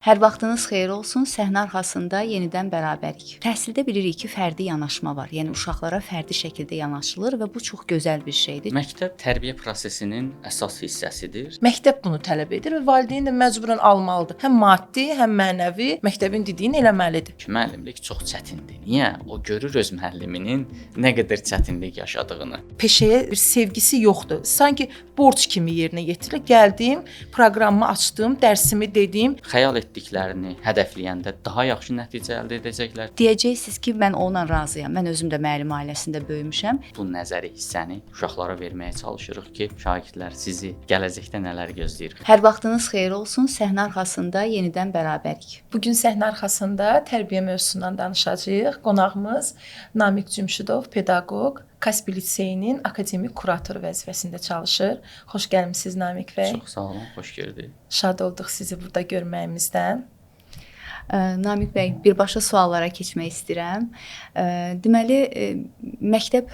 Hər vaxtınız xeyir olsun. Səhnə arxasında yenidən bərabərik. Təhsildə bilirik ki, fərdi yanaşma var. Yəni uşaqlara fərdi şəkildə yanaşılır və bu çox gözəl bir şeydir. Məktəb tərbiyə prosesinin əsas hissəsidir. Məktəb bunu tələb edir və valideyn də məcburən almalıdır. Həm maddi, həm mənəvi məktəbin dediyini eləməlidir. Müəllimlik çox çətindir. Niyə? O görür öz müəlliminin nə qədər çətinlik yaşadığını. Peşəyə bir sevgisi yoxdur. Sanki borc kimi yerinə yetirilir. Gəldim, proqramımı açdım, dərsimi dedim. Xəyal etdiklərini hədəfləyəndə daha yaxşı nəticə əldə edəcəklər. Deyəcəksiniz ki, mən onunla razıyam. Mən özüm də müəllim ailəsində böyümüşəm. Bu nəzəri hissəni uşaqlara verməyə çalışırıq ki, şagirdlər sizi gələcəkdə nələr gözləyir. Hər vaxtınız xeyir olsun. Səhnə arxasında yenidən bərabərik. Bu gün səhnə arxasında tərbiyə mövzusundan danışacağıq. Qonağımız Namiq Cümşüdov, pedaqoq, Kaspı Liseyinin akademik kuratoru vəzifəsində çalışır. Xoş gəlmisiniz Namiq bəy. Çox sağ olun, xoş gördük. Şad olduq sizi burada görməyimizdən. Namiq bəy, birbaşa suallara keçmək istəyirəm. Deməli, məktəb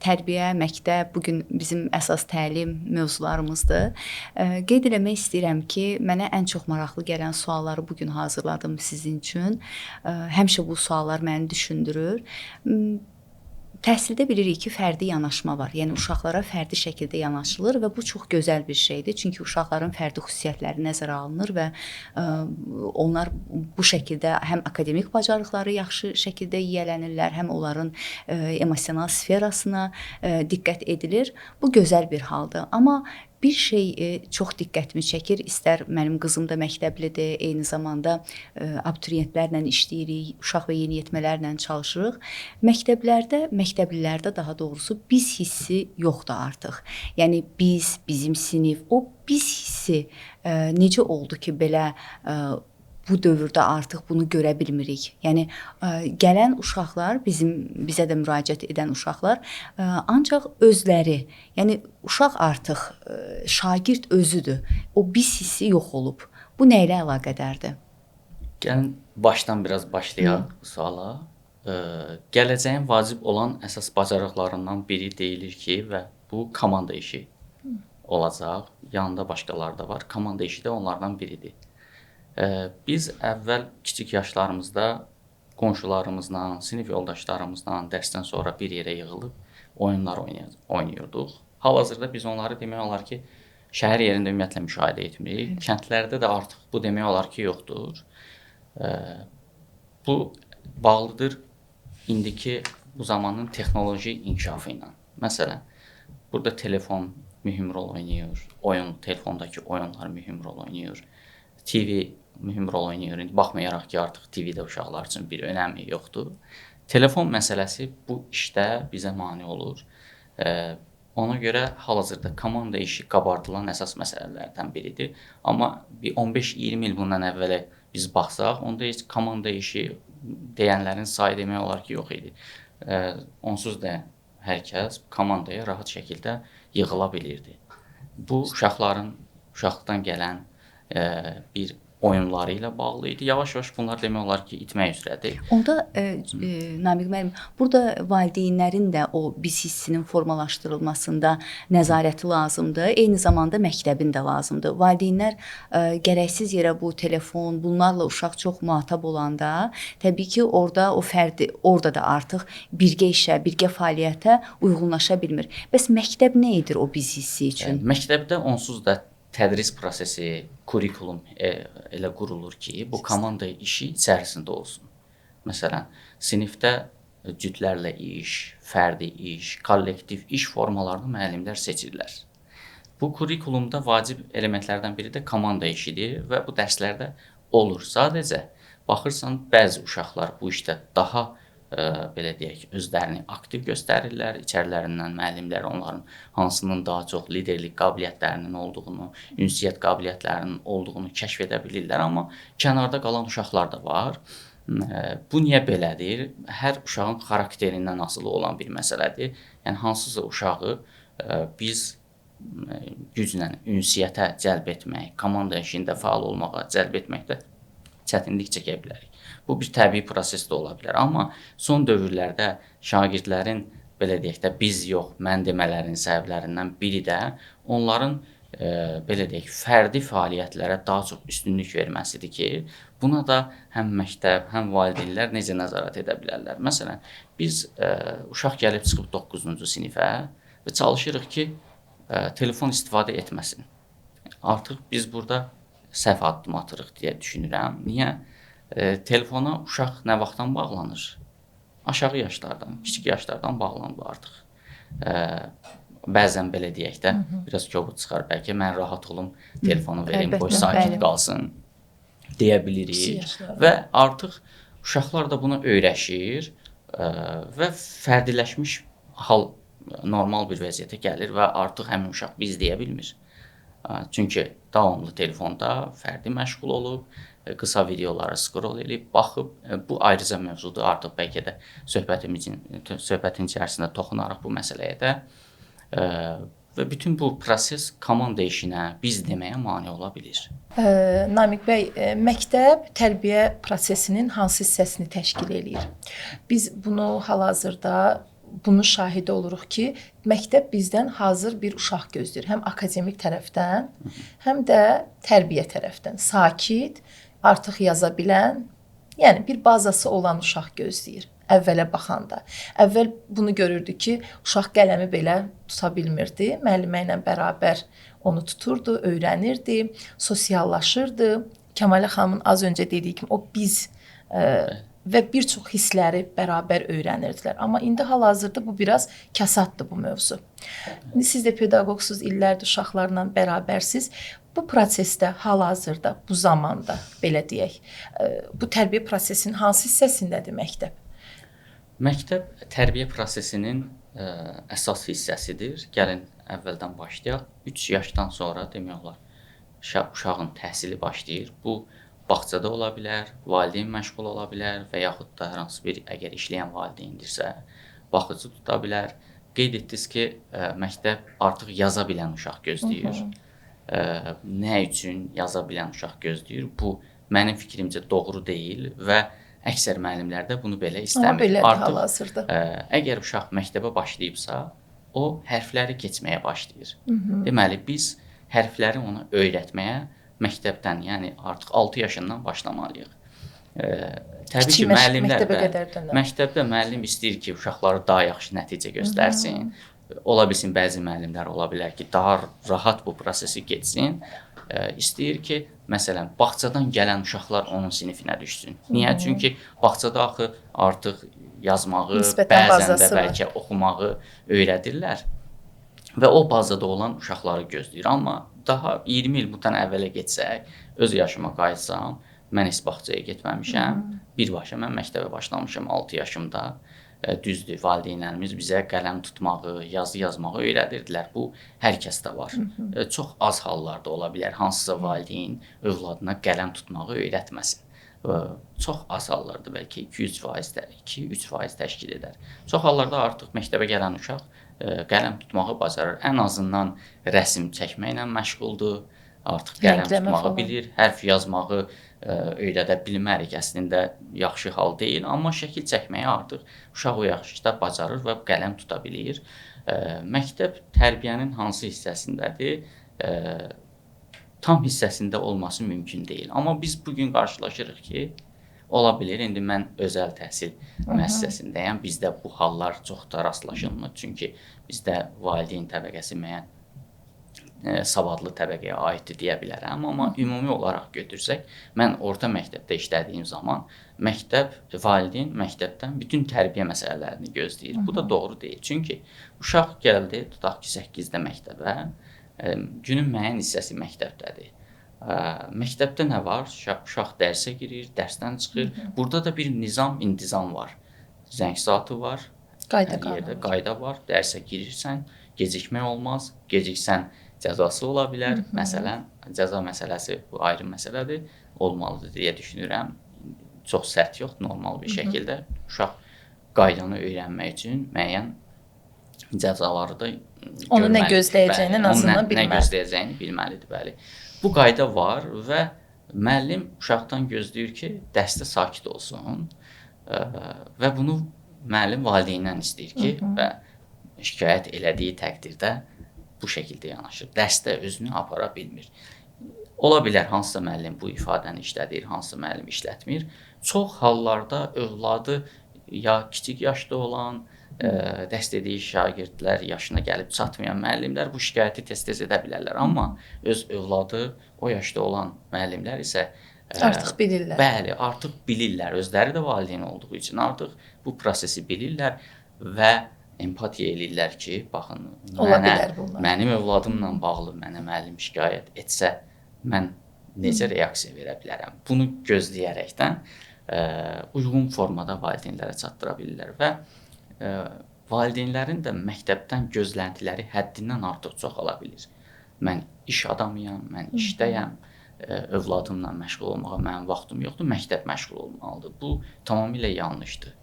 tərbiyə, məktəb bu gün bizim əsas təlim mövzularımızdır. Qeyd eləmək istəyirəm ki, mənə ən çox maraqlı gələn sualları bu gün hazırladım sizin üçün. Həmişə bu suallar məni düşündürür. Təhsildə bilirik ki, fərdi yanaşma var. Yəni uşaqlara fərdi şəkildə yanaşılır və bu çox gözəl bir şeydir. Çünki uşaqların fərdi xüsusiyyətləri nəzərə alınır və onlar bu şəkildə həm akademik bacarıqları yaxşı şəkildə yiyələnirlər, həm onların emosional sferasına diqqət edilir. Bu gözəl bir haldır. Amma bir şey çox diqqətimi çəkir. İstər mənim qızım da məktəblidir, eyni zamanda abituriyentlərlə işləyirik, uşaq və yeniyetmələrlə çalışırıq. Məktəblilərdə daha doğrusu biz hissi yoxdur artıq. Yəni biz, bizim sinif, o biz hissi necə oldu ki, belə bu dövrdə artıq bunu görə bilmirik. Yəni gələn uşaqlar, bizə də müraciət edən uşaqlar ancaq özləri, yəni uşaq artıq şagird özüdür. O biz hissi yox olub. Bu nə ilə əlaqədardır? Gəlin başdan biraz başlayaq bu suala. Gələcəyin vacib olan əsas bacarıqlarından biri deyilir ki, və bu komanda işi olacaq. Yanında başqaları da var. Komanda işi də onlardan biridir. Biz əvvəl kiçik yaşlarımızda qonşularımızla, sinif yoldaşlarımızla dərsdən sonra bir yerə yığılıb oyunlar oynayırdıq. Hal-hazırda biz onları demək olar ki, şəhər yerində ümumiyyətlə müşahidə etmirik. Kəndlərdə də artıq bu demək olar ki, yoxdur. Bu bağlıdır indiki bu zamanın texnoloji inkişafı ilə. Məsələn, burada telefon mühüm rol oynayır, telefondakı oyunlar mühüm rol oynayır, TV mühüm rol oynayır. İndi baxmayaraq ki, artıq TV-də uşaqlar üçün bir önəmi yoxdur. Telefon məsələsi bu işdə bizə mane olur. Ona görə hal-hazırda komanda işi qabardılan əsas məsələlərdən biridir. Amma bir 15-20 il bundan əvvələ biz baxsaq, onda heç komanda işi deyənlərin sayı demək olar ki, yox idi. Onsuz da hər kəs komandaya rahat şəkildə yığıla bilirdi. Bu uşaqlıqdan gələn bir oyunları ilə bağlı idi. Yavaş-yavaş bunlar demək olar ki, itmək üzrədir. Onda Namiq müəllim, burada valideynlərin də o biz hissinin formalaşdırılmasında nəzarəti lazımdır. Eyni zamanda məktəbin də lazımdır. Valideynlər gərəksiz yerə bu telefon, bunlarla uşaq çox muhatap olanda, təbii ki, orada da artıq birgə işə, birgə fəaliyyətə uyğunlaşa bilmir. Bəs məktəb nə edir o biz hissi üçün? Məktəbdə onsuz da tədris prosesi, kurikulum elə qurulur ki, bu komanda işi içərisində olsun. Məsələn, sinifdə cütlərlə iş, fərdi iş, kollektiv iş formalarını müəllimlər seçirlər. Bu kurikulumda vacib elementlərdən biri də komanda işidir və bu dərslərdə olur. Sadəcə baxırsan, bəzi uşaqlar bu işdə daha belə deyək, özlərini aktiv göstərirlər. İçərilərindən müəllimlər onların hansının daha çox liderlik qabiliyyətlərinin olduğunu, ünsiyyət qabiliyyətlərinin olduğunu kəşf edə bilirlər. Amma kənarda qalan uşaqlar da var. Bu niyə belədir? Hər uşağın xarakterindən asılı olan bir məsələdir. Yəni, hansısa uşağı biz güclə ünsiyyətə cəlb etmək, komanda işində fəal olmağa cəlb etməkdə çətinlik çəkə bilərik. Bu bir təbii proses də ola bilər. Amma son dövrlərdə şagirdlərin, belə deyək də, biz yox, mən demələrinin səbəblərindən biri də onların belə deyək, fərdi fəaliyyətlərə daha çox üstünlük verməsidir ki, buna da həm məktəb, həm valideynlər necə nəzarət edə bilərlər. Məsələn, biz uşaq gəlib çıxıb 9-cu sinifə və çalışırıq ki, telefon istifadə etməsin. Artıq biz burada səhv addım atırıq deyə düşünürəm. Niyə? Telefona uşaq nə vaxtdan bağlanır? Aşağı yaşlardan, kiçik yaşlardan bağlanır artıq. Bəzən belə deyək də, biraz kobud çıxar bəlkə, mən rahat olum, telefonu verim, qoy sakit qalsın deyə bilirik. Və artıq uşaqlar da bunu öyrəşir və fərdiləşmiş hal normal bir vəziyyətə gəlir və artıq həmin uşaq biz deyə bilmir. Çünki davamlı telefonda fərdi məşğul olub, qısa videolara scroll edib, baxıb, bu ayrıca mövzudur. Artıq bəlkə də söhbətin içərisində toxunarıq bu məsələyə də. Və bütün bu proses komanda işinə, biz deməyə mane ola bilir. Namiq bəy, məktəb tərbiyə prosesinin hansı hissəsini təşkil eləyir? Biz bunu hal-hazırda bunun şahidi oluruq ki, məktəb bizdən hazır bir uşaq gözləyir. Həm akademik tərəfdən, həm də tərbiyə tərəfdən. Sakit, artıq yaza bilən, yəni bir bazası olan uşaq gözləyir. Əvvələ baxanda. Əvvəl bunu görürdü ki, uşaq qələmi belə tuta bilmirdi. Müəllimə ilə bərabər onu tuturdu, öyrənirdi, sosiallaşırdı. Kəmalə xanımın az öncə dediyi kimi o biz və bir çox hissləri bərabər öyrənirdilər. Amma indi hal-hazırda bu biraz kəsaddır bu mövzu. İndi siz də pedaqoqsuz, illərdir uşaqlarla bərabərsiz. Bu prosesdə hal-hazırda, bu zamanda belə deyək, bu tərbiyə prosesinin hansı hissəsindədir məktəb? Məktəb tərbiyə prosesinin əsas hissəsidir. Gəlin əvvəldən başlayaq. 3 yaşdan sonra demək olar uşağın təhsili başlayır. Bu bağçada ola bilər, valideyn məşğul ola bilər və yaxud da hər hansı bir əgər işləyən valideyndirsə, baxıcı tuta bilər. Qeyd etdiniz ki, məktəb artıq yaza bilən uşaq gözləyir. Nə üçün yaza bilən uşaq gözləyir? Bu mənim fikrimcə doğru deyil və əksər müəllimlər də bunu belə istəmir. Amma belədir hal-hazırda. Əgər uşaq məktəbə başlayıbsa, o hərfləri keçməyə başlayır. Deməli, biz hərfləri ona öyrətməyə məktəbdən, yəni artıq 6 yaşından başlamalıyıq. Təbii ki, müəllimlər məktəbdə müəllim istəyir ki, uşaqları daha yaxşı nəticə göstərsin. Ola bilsin, bəzi müəllimlər ola bilər ki, daha rahat bu prosesi keçsin. İstəyir ki, məsələn, bağçadan gələn uşaqlar onun sinifinə düşsün. Niyə? Çünki bağçada axı artıq yazmağı, bəzən də bəlkə oxumağı öyrədirlər və o bazada olan uşaqları gözləyir. Amma daha 20 il bundan əvvələ getsək, öz yaşıma qayıtsam, mən heç bağçaya getməmişəm, birbaşa mən məktəbə başlamışam 6 yaşımda. Düzdür, valideynlərimiz bizə qələm tutmağı, yazı yazmağı öyrədirdilər. Bu, hər kəsdə var. Çox az hallarda ola bilər, hansısa valideyn övladına qələm tutmağı öyrətməsin. Çox az hallarda, bəlkə 2-3% təşkil edər. Çox hallarda artıq məktəbə gələn uşaq qələm tutmağı bacarır. Ən azından rəsm çəkməklə məşğuldur, artıq qələm tutmağı bilir, hərf yazmağı öyrədə bilmərik, əslində yaxşı hal deyil, amma şəkil çəkməyi artıq uşaq o yaşda bacarır və qələm tuta bilir. Məktəb tərbiyənin hansı hissəsindədir? Tam hissəsində olması mümkün deyil. Amma biz bugün qarşılaşırıq ki, ola bilir, indi mən özəl təhsil müəssisəsindəyəm, bizdə bu hallar çox da rastlaşılmır, çünki bizdə valideyn təbəqəsi müəyyən savadlı təbəqəyə aiddir deyə bilərəm, amma ümumi olaraq götürsək, mən orta məktəbdə işlədiyim zaman valideyn məktəbdən bütün tərbiyə məsələlərini gözləyir. Bu da doğru deyil. Çünki uşaq gəldi, tutaq ki, 8-də məktəbə, günün müəyyən hissəsi məktəbdədir. Məktəbdə nə var? Uşaq dərsə girir, dərsdən çıxır. Burada da bir nizam, intizam var. Zəng saatı var, qayda var, dərsə girirsən, gecikmək olmaz, geciksən cəzası ola bilər. Məsələn, cəza məsələsi bu ayrı məsələdir, olmalıdır deyə düşünürəm. Çox sərt yox, normal bir şəkildə uşaq qaydanı öyrənmək üçün müəyyən cəzaları da görməlidir. Onu nə gözləyəcəyini, nə gözləyəcəyini bilməlidir, bəli. Bu qayda var və müəllim uşaqdan gözləyir ki, dərsdə sakit olsun və bunu müəllim valideyndən istəyir ki, və şikayət elədiyi təqdirdə bu şəkildə yanaşır. Dərsdə özünü apara bilmir. Ola bilər hansısa müəllim bu ifadəni işlədir, hansısa müəllim işlətmir. Çox hallarda övladı ya kiçik yaşda olan, dəstədiyi şagirdlər yaşına gəlib çatmayan müəllimlər bu şikayəti tez-tez edə bilərlər. Amma öz övladı o yaşda olan müəllimlər isə Artıq bilirlər. Bəli, artıq bilirlər. Özləri də valideyn olduğu üçün artıq bu prosesi bilirlər və empatiya eləyirlər ki, baxın, mənim övladımla bağlı mənə müəllim şikayət etsə, mən necə reaksiya verə bilərəm? Bunu gözləyərəkdən uyğun formada valideynlərə çatdıra bilirlər və valideynlərin də məktəbdən gözləntiləri həddindən artıq çoxala bilir. Mən iş adamıyam, mən işdəyəm, övladımla məşğul olmağa mənim vaxtım yoxdur, məktəb məşğul olmalıdır. Bu tamamilə yanlışdır.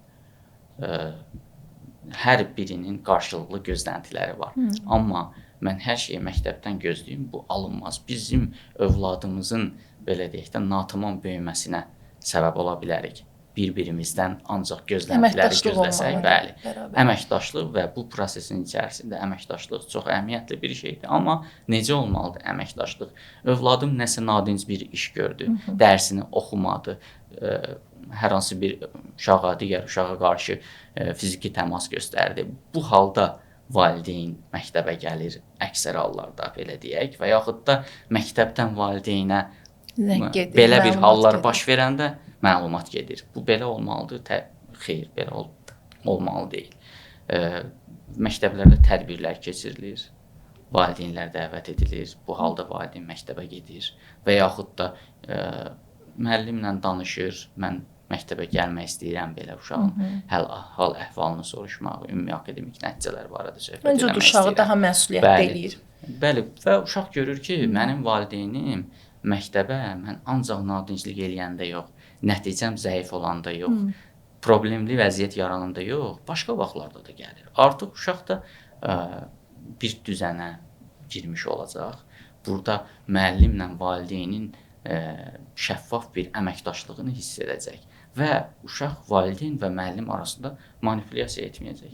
Hər birinin qarşılıqlı gözləntiləri var. Amma mən hər şeyi məktəbdən gözləyim, bu alınmaz. Bizim övladımızın, belə deyək də, natamam böyüməsinə səbəb ola bilərik. Bir-birimizdən ancaq gözləntiləri gözləsək, bəli. Əməkdaşlıq və bu prosesin içərisində əməkdaşlıq çox əhəmiyyətli bir şeydir. Amma necə olmalıdır əməkdaşlıq? Övladım nəsə nadinc bir iş gördü, dərsini oxumadı, hər hansı bir uşağa, digər uşağa qarşı fiziki təmas göstərdi. Bu halda valideyn məktəbə gəlir, əksər hallarda belə deyək, və yaxud da məktəbdən valideynə belə bir hallar baş verəndə məlumat gedir. Bu belə olmalıdır? Xeyr, belə olmalı deyil. Məktəblərdə tədbirlər keçirilir, valideynlər dəvət edilir, bu halda valideyn məktəbə gedir və yaxud da müəllimlə danışır, mən məktəbə gəlmək istəyirəm, belə uşağın hal əhvalını soruşmaq, ümumi akademik nəticələr barədə söhbət eləmək istəyirəm. Məncə uşağı daha məsuliyyətli eləyir. Bəli, və uşaq görür ki, mənim valideynim məktəbə mən ancaq nadinclik eləyəndə yox, nəticəm zəif olanda yox, problemli vəziyyət yarananda yox, başqa vaxtlarda da gəlir. Artıq uşaq da bir düzənə girmiş olacaq. Burada müəllimlə valideynin şəffaf bir əməkdaşlığını hiss edəcək və uşaq valideyn və müəllim arasında manipulyasiya etməyəcək.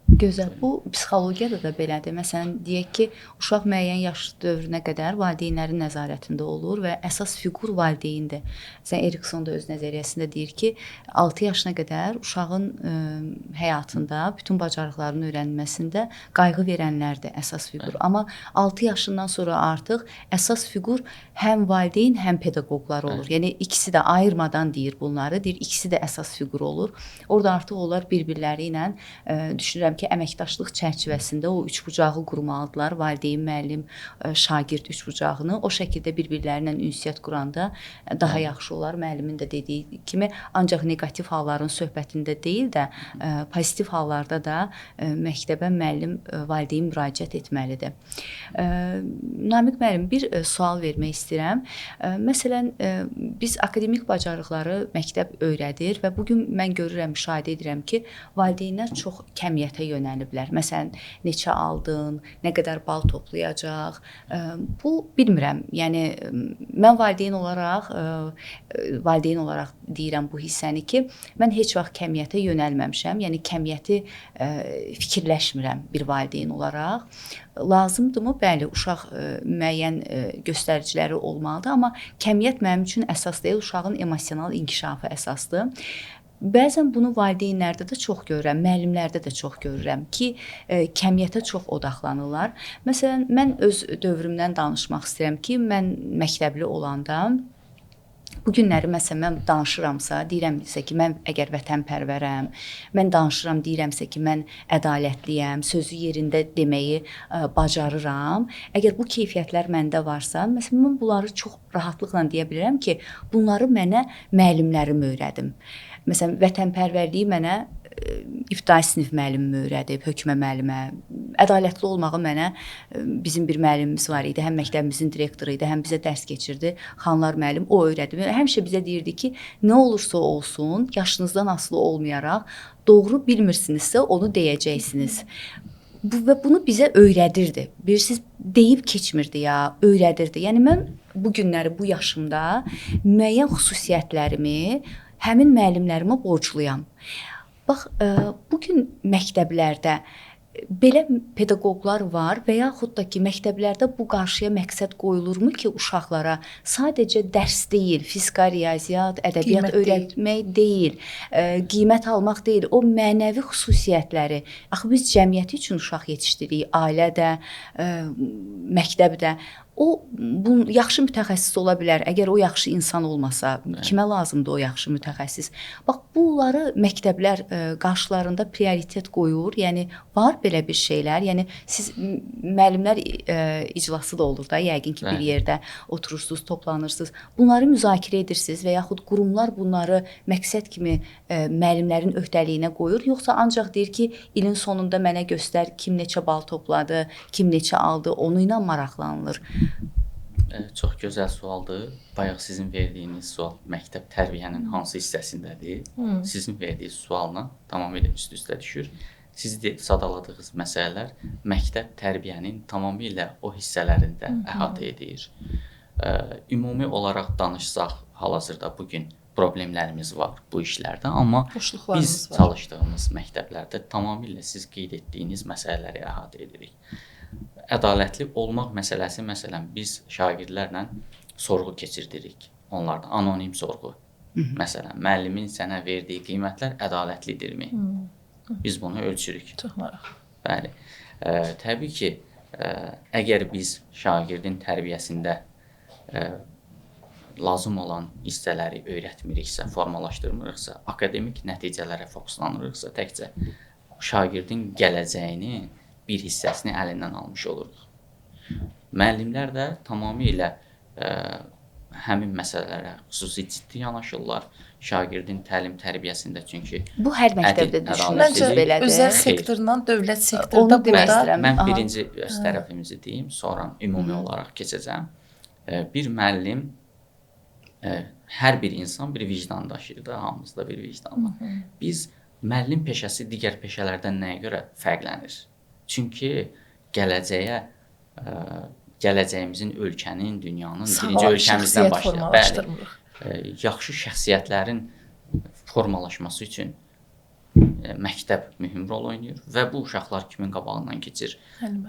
Gözəl. Bu psixologiyada da belədir. Məsələn, deyək ki, uşaq müəyyən yaş dövrünə qədər valideynlərin nəzarətində olur və əsas fiqur valideyndir. Məsələn, Erikson da öz nəzəriyyəsində deyir ki, 6 yaşına qədər uşağın həyatında bütün bacarıqlarının öyrənilməsində qayğı verənlərdir əsas fiqur. Amma 6 yaşından sonra artıq əsas fiqur həm valideyn, həm pedaqoqlar olur. Yəni ikisi də ayırmadan deyir bunları, deyir ikisi də əsas fiqur olur. Orada artıq onlar bir-birləri ilə düşünürəm ki, əməkdaşlıq çərçivəsində o üçbucağı qurmalıdırlar. Valideyn, müəllim, şagird üçbucağını o şəkildə bir-birləri ilə ünsiyyət quranda daha yaxşı olar. Müəllimin də dediyi kimi, ancaq neqativ halların söhbətində deyil də, pozitiv hallarda da məktəbə müəllim, valideyn müraciət etməlidir. Namiq müəllim, bir sual vermək istəyirəm. Məsələn, biz akademik bacarıqları məktəb öyrədir və bugün mən görürəm, müşahidə edirəm ki, valideynlər çox kəmiyyətə yönəliblər. Məsələn, neçə aldın, nə qədər bal toplayacaq. Bu bilmirəm. Yəni mən valideyn olaraq deyirəm bu hissəni ki, mən heç vaxt kəmiyyətə yönəlməmişəm. Yəni kəmiyyəti fikirləşmirəm bir valideyn olaraq. Lazımdırmı? Bəli, uşaq müəyyən göstəriciləri olmalıdır, amma kəmiyyət mənim üçün əsas deyil, uşağın emosional inkişafı əsasdır. Bəzən bunu valideynlərdə də çox görürəm, müəllimlərdə də çox görürəm ki, kəmiyyətə çox odaqlanırlar. Məsələn, mən öz dövrümdən danışmaq istəyirəm ki, mən məktəbli olanda bu günləri məsələn mən danışıramsa, deyirəmsə ki, mən əgər vətənpərvərəm, mən danışıram, deyirəmsə ki, mən ədalətliyəm, sözü yerində deməyi bacarıram. Əgər bu keyfiyyətlər məndə varsa, məsələn mən bunları çox rahatlıqla deyə bilərəm ki, bunları mənə müəllimlərim öyrədim. Məsələn, vətənpərvərliyi mənə ibtidai sinif müəllimi öyrədib, hökmə müəllimə. Ədalətli olmağı mənə bizim bir müəllimimiz var idi, həm məktəbimizin direktoru idi, həm bizə dərs keçirdi. Xanlar müəllim o öyrədi. Həmişə bizə deyirdi ki, nə olursa olsun, yaşınızdan asılı olmayaraq doğru bilmirsinizsə onu deyəcəksiniz. Və bunu bizə öyrədirdi. Bilirsiniz, deyib keçmirdi ya, öyrədirdi. Yəni mən bu günləri, bu yaşımda müəyyən xüsusiyyətlərimi həmin müəllimlərimə borcluyam. Bax, bugün məktəblərdə belə pedaqoqlar var və yaxud da ki, məktəblərdə bu qarşıya məqsəd qoyulurmu ki, uşaqlara sadəcə dərs deyil, fizika, riyaziyyat, ədəbiyyat Qiymət öyrətmək deyil, qiymət almaq deyil, o mənəvi xüsusiyyətləri. Axı biz cəmiyyəti üçün uşaq yetişdiririk, ailədə, məktəbdə. O yaxşı mütəxəssis ola bilər. Əgər o yaxşı insan olmasa, kimə lazımdır o yaxşı mütəxəssis? Bax, bunları məktəblər qarşılarında prioritet qoyur. Yəni var belə bir şeylər. Yəni siz müəllimlər iclası da olur da, yəqin ki, bir yerdə oturursunuz, toplanırsınız. Bunları müzakirə edirsiniz və yaxud qurumlar bunları məqsəd kimi müəllimlərin öhdəliyinə qoyur, yoxsa ancaq deyir ki, ilin sonunda mənə göstər kim neçə bal topladı, kim neçə aldı, onu ilə maraqlanılır. Çox gözəl sualdır. Bayaq sizin verdiyiniz sual məktəb tərbiyənin hansı hissəsindədir? Sizin verdiyiniz sualla tamamilə üst-üstə düşür. Siz sadaladığınız məsələlər məktəb tərbiyənin tamamilə o hissələrində əhatə edir. Ümumi olaraq danışsaq, hal-hazırda bugün problemlərimiz var bu işlərdə, amma biz çalışdığımız məktəblərdə tamamilə siz qeyd etdiyiniz məsələləri əhatə edirik. Ədalətli olmaq məsələsi, məsələn, biz şagirdlərlə sorğu keçirdirik. Onlardan anonim sorğu. Məsələn, müəllimin sənə verdiyi qiymətlər ədalətlidirmi? Biz bunu ölçürük. Çox maraqlı. Bəli. Təbii ki, əgər biz şagirdin tərbiyəsində lazım olan hissələri öyrətmiriksə, formalaşdırmırıqsa, akademik nəticələrə fokuslanırıqsa, təkcə şagirdin gələcəyini bir hissəsini əlindən almış oluruq. Müəllimlər də tamamilə həmin məsələlərə xüsusi ciddi yanaşırlar. Şagirdin təlim-tərbiyəsində çünki bu hər məktəbdə düşünülür belədir. Özəl sektordan dövlət sektorda burada mən birinci öz tərəfimizi deyim, sonra ümumi olaraq keçəcəm. Bir müəllim, hər bir insan bir vicdan daşıyır da, hamımızda bir vicdan var. Biz müəllim peşəsi digər peşələrdən nəyə görə fərqlənir? Çünki gələcəyimizin, ölkənin, dünyanın, birinci ölkəmizdən başlayır. Yaxşı şəxsiyyətlərin formalaşması üçün məktəb mühüm rol oynayır və bu uşaqlar kimin qabağından keçir?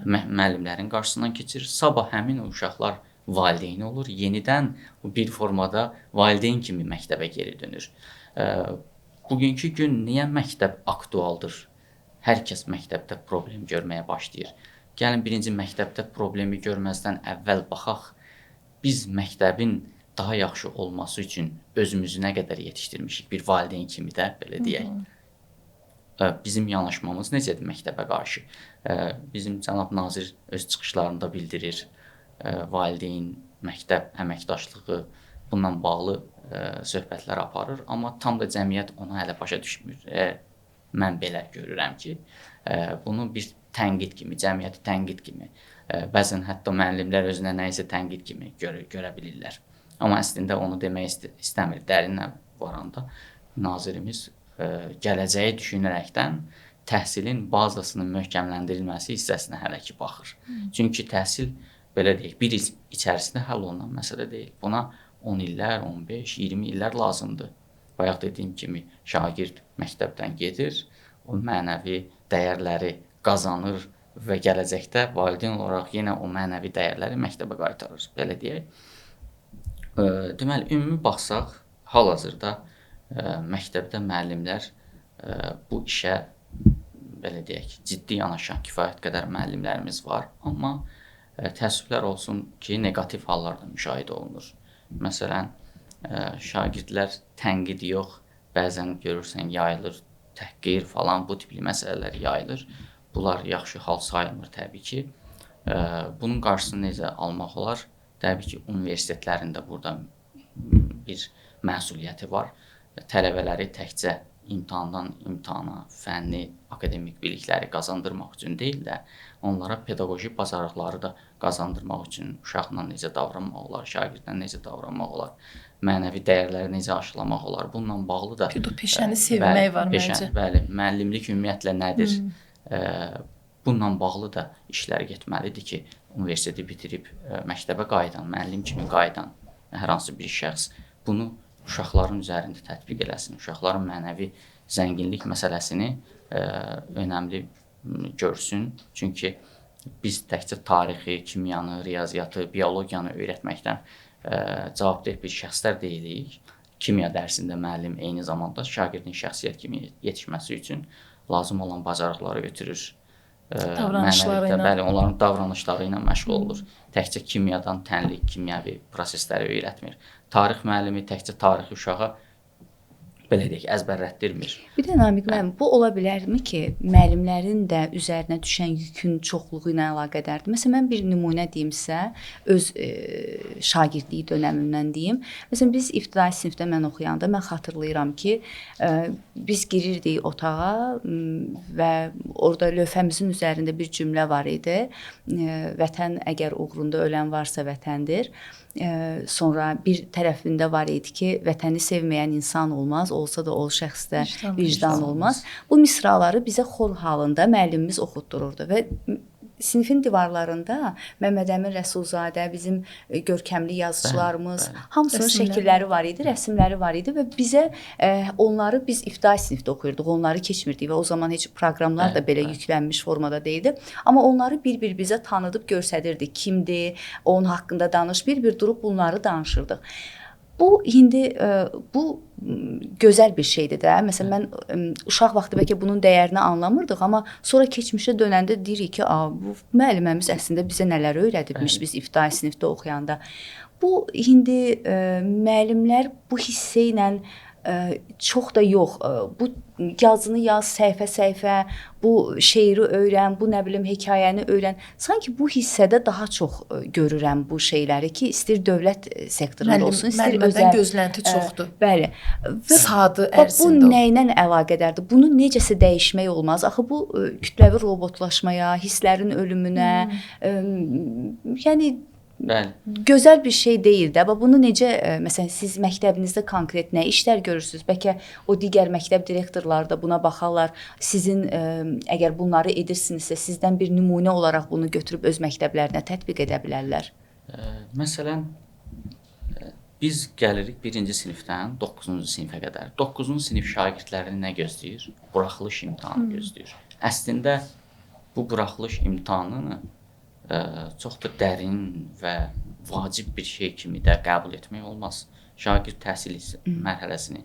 Müəllimlərin qarşısından keçir. Sabah həmin uşaqlar valideyn olur. Yenidən bir formada valideyn kimi məktəbə geri dönür. Bugünkü gün niyə məktəb aktualdır? Hər kəs məktəbdə problem görməyə başlayır. Gəlin birinci məktəbdə problemi görməzdən əvvəl baxaq. Biz məktəbin daha yaxşı olması üçün özümüzü nə qədər yetişdirmişik bir valideyn kimi də, belə deyək. Bizim yanaşmamız necədir məktəbə qarşı? Bizim cənab nazir öz çıxışlarında bildirir. Valideyn, məktəb əməkdaşlığı bununla bağlı söhbətlər aparır, amma tam da cəmiyyət ona hələ başa düşmür. Mən belə görürəm ki, bunu bir tənqid kimi, cəmiyyəti tənqid kimi, bəzən hətta müəllimlər özünə nəyisə tənqid kimi görə bilirlər. Amma əslində onu demək istəmir. Dərinə varanda nazirimiz gələcəyi düşünərəkdən təhsilin bazasının möhkəmləndirilməsi hissəsinə hələ ki baxır. Çünki təhsil, belə deyək, bir il içərisində həll olunan məsələ deyil. Buna 10 illər, 15, 20 illər lazımdır. Bayaq dediyim kimi, şagird məktəbdən gedir, o mənəvi dəyərləri qazanır və gələcəkdə valideyn olaraq yenə o mənəvi dəyərləri məktəbə qaytarır, belə deyək. Deməli, ümumi baxsaq, hal-hazırda məktəbdə müəllimlər bu işə, belə deyək, ciddi yanaşan kifayət qədər müəllimlərimiz var, amma təəssüflər olsun ki, neqativ hallar da müşahidə olunur. Məsələn, şagirdlər tənqid yox, bəzən görürsən yayılır, təhqir falan, bu tipli məsələlər yayılır. Bunlar yaxşı hal sayılmır təbii ki. Bunun qarşısını necə almaq olar? Təbii ki, universitetlərin də burada bir məsuliyyəti var. Tələbələri təkcə imtahandan imtahana, fənni, akademik bilikləri qazandırmaq üçün deyil də, onlara pedaqoji bacarıqları da qazandırmaq üçün uşaqla necə davranmaq olar, şagirdlə necə davranmaq olar, mənəvi dəyərləri necə aşılamaq olar. Bununla bağlı da peşəni sevmək var məncə. Bəli, müəllimlik ümumiyyətlə nədir? Bununla bağlı da işlər getməlidir ki, universiteti bitirib məktəbə qayıdan, müəllim kimi qayıdan hər hansı bir şəxs bunu uşaqların üzərində tətbiq eləsin. Uşaqların mənəvi zənginlik məsələsini önəmli görsün. Çünki biz təkcə tarixi, kimyanı, riyaziyyatı, biologiyanı öyrətməkdən cavabdeh bir şəxslər deyilik. Kimya dərsində müəllim eyni zamanda şagirdin şəxsiyyət kimi yetişməsi üçün lazım olan bacarıqları ötürür. Davranışları ilə. Bəli, onların davranışları ilə məşğul olur. Təkcə kimyadan tənlik, kimyəvi prosesləri öyrətmir. Tarix müəllimi təkcə tarixi uşağa belə deyək, əzbərlətdirmir. Bir də Namiq müəllim, bu ola bilərmi ki, müəllimlərin də üzərinə düşən yükün çoxluğu ilə əlaqədardır? Məsələn, mən bir nümunə deyimsə, öz şagirdlik dönəmimdən deyim. Məsələn, biz ibtidai sinifdə mən oxuyanda mən xatırlayıram ki, biz girirdik otağa və orada lövhəmizin üzərində bir cümlə var idi. Vətən əgər uğrunda ölən varsa vətəndir. Sonra bir tərəfində var idi ki, vətəni sevməyən insan olmaz, olsa da o şəxsdə vicdan olmaz. Bu misraları bizə xor halında müəllimimiz oxutdururdu və sinifin divarlarında Məmməd Əmin Rəsulzadə, bizim görkəmli yazıçılarımız, hamısının şəkilləri var idi, rəsmləri var idi və bizə onları biz ibtidai sinifdə oxuyurduq, onları keçmirdik və o zaman heç proqramlar da belə yüklənmiş formada deyildi. Amma onları bir-bir bizə tanıdıb göstərirdi, kimdir, onun haqqında danış, bir-bir durub bunları danışırdıq. Bu indi bu gözəl bir şeydir də. Məsələn, mən uşaq vaxtı bəlkə bunun dəyərini anlamırdıq, amma sonra keçmişə dönəndə deyirik ki, bu müəlliməmiz əslində bizə nələr öyrədibmiş biz ibtidai sinifdə oxuyanda. Bu indi müəllimlər bu hissə ilə çox da yox. Bu yazını yaz, səhifə-səhifə, bu şeiri öyrən, bu nə bilim hekayəni öyrən. Sanki bu hissədə daha çox görürəm bu şeyləri ki, istər dövlət sektorunda olsun, istər özəl. Gözlənti çoxdur. Bəli. Sadı ərzində. Bu nə ilə əlaqədardır? Bunu necəsə dəyişmək olmaz. Axı bu kütləvi robotlaşmaya, hisslərin ölümünə, yəni bəli, gözəl bir şey deyil də. Bunu necə, məsələn, siz məktəbinizdə konkret nə işlər görürsünüz? Bəlkə o digər məktəb direktorları da buna baxarlar. Sizin əgər bunları edirsinizsə, sizdən bir nümunə olaraq bunu götürüb öz məktəblərinə tətbiq edə bilərlər. Məsələn, biz gəlirik 1-ci sinifdən 9-cu sinifə qədər. 9-cu sinif şagirdlərini nə gözləyir? Buraxılış imtahanı gözləyir. Əslində, bu buraxılış imtahanını çox da dərin və vacib bir şey kimi də qəbul etmək olmaz. Şagird təhsil mərhələsini,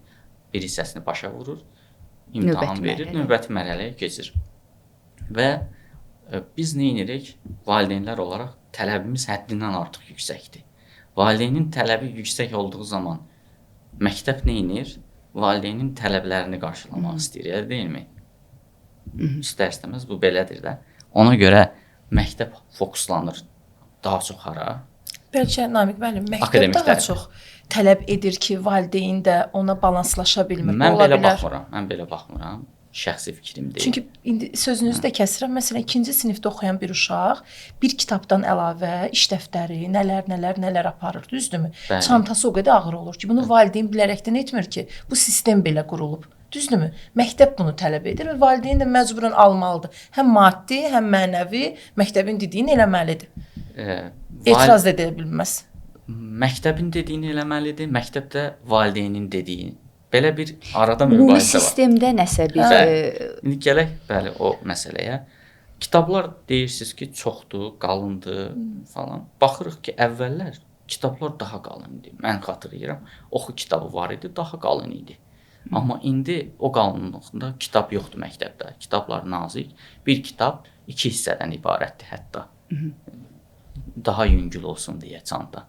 bir hissəsini başa vurur, imtahan verir, növbəti mərhələyə keçir. Və biz nə edirik? Valideynlər olaraq tələbimiz həddindən artıq yüksəkdir. Valideynin tələbi yüksək olduğu zaman məktəb nə edir? Valideynin tələblərini qarşılamaq istəyir, elə deyilmi? İstər-istəməz bu belədir də. Ona görə məktəb fokuslanır daha çox hara? Bəlkə Namiq müəllim, məktəb daha çox tələb edir ki, valideyn də ona balanslaşa bilmir. Mən belə baxmıram. Şəxsi fikrimdir. Çünki indi sözünüzü də kəsirəm. Məsələn, 2-ci sinifdə oxuyan bir uşaq bir kitabdan əlavə iş dəftəri, nələr aparır, düzdürmü? Bəli. Çantası o qədər ağır olur ki, bunu valideyn bilərəkdən etmir ki, bu sistem belə qurulub. Düzdürmü? Məktəb bunu tələb edir və valideyn də məcburən almalıdır. Həm maddi, həm mənəvi məktəbin dediyini eləməlidir. Etiraz edə bilməz. Məktəbin dediyini eləməlidir, məktəbdə valideynin dediyini. Belə bir arada mübahisə var. Ümumi sistemdə nəsə bir... İndi gələk, bəli, o məsələyə. Kitablar deyirsiniz ki, çoxdur, qalındır falan. Baxırıq ki, əvvəllər kitablar daha qalın idi. Mən xatırlayıram, oxu kitabı var idi, daha qalın idi. Amma indi o qalınlıqda kitab yoxdur məktəbdə. Kitablar nazik. Bir kitab 2 hissədən ibarətdir hətta. Daha yüngül olsun deyə çanta.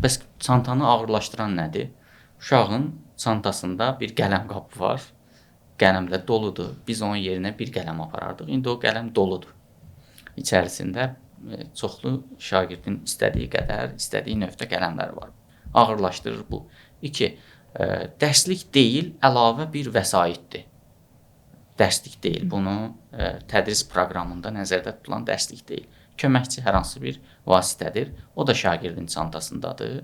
Bəs çantanı ağırlaşdıran nədir? Uşağın çantasında bir qələm qabı var. Qələmlə doludur. Biz onun yerinə bir qələm aparardıq. İndi o qələm doludur. İçərisində çoxlu şagirdin istədiyi qədər, istədiyi növdə qələmlər var. Ağırlaşdırır bu. 2. Dərslik deyil, əlavə bir vəsaitdir. Dərslik deyil. Bunu tədris proqramında nəzərdə tutulan dərslik deyil. Köməkçi hər hansı bir vasitədir. O da şagirdin çantasındadır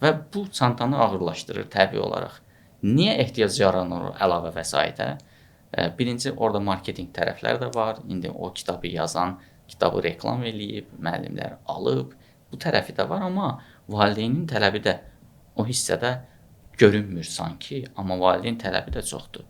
və bu çantanı ağırlaşdırır təbii olaraq. Niyə ehtiyac yaranır əlavə vəsaitə? Birinci, orada marketinq tərəfləri də var. İndi o kitabı yazan, kitabı reklam eləyib, müəllimlər alıb. Bu tərəfi də var, amma valideynin tələbi də o hissədə görünmür sanki, amma valideyn tələbi də çoxdur.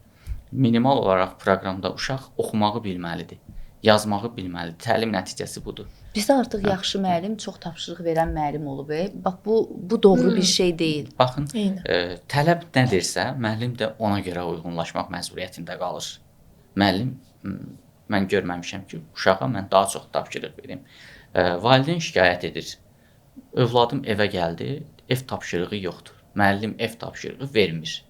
Minimal olaraq proqramda uşaq oxumağı bilməlidir. yazmağı bilməlidir. Təlim nəticəsi budur. Bizdə artıq yaxşı müəllim, çox tapşırıq verən müəllim olub. Bax bu doğru bir şey deyil. Baxın, Eynən. tələb nədirsə, müəllim də ona görə uyğunlaşmaq məcburiyyətində qalır. Müəllim mən görməmişəm ki, uşağa mən daha çox tapşırıq verim. Valideyn şikayət edir. Övladım evə gəldi, ev tapşırığı yoxdur. Müəllim ev tapşırığı vermir.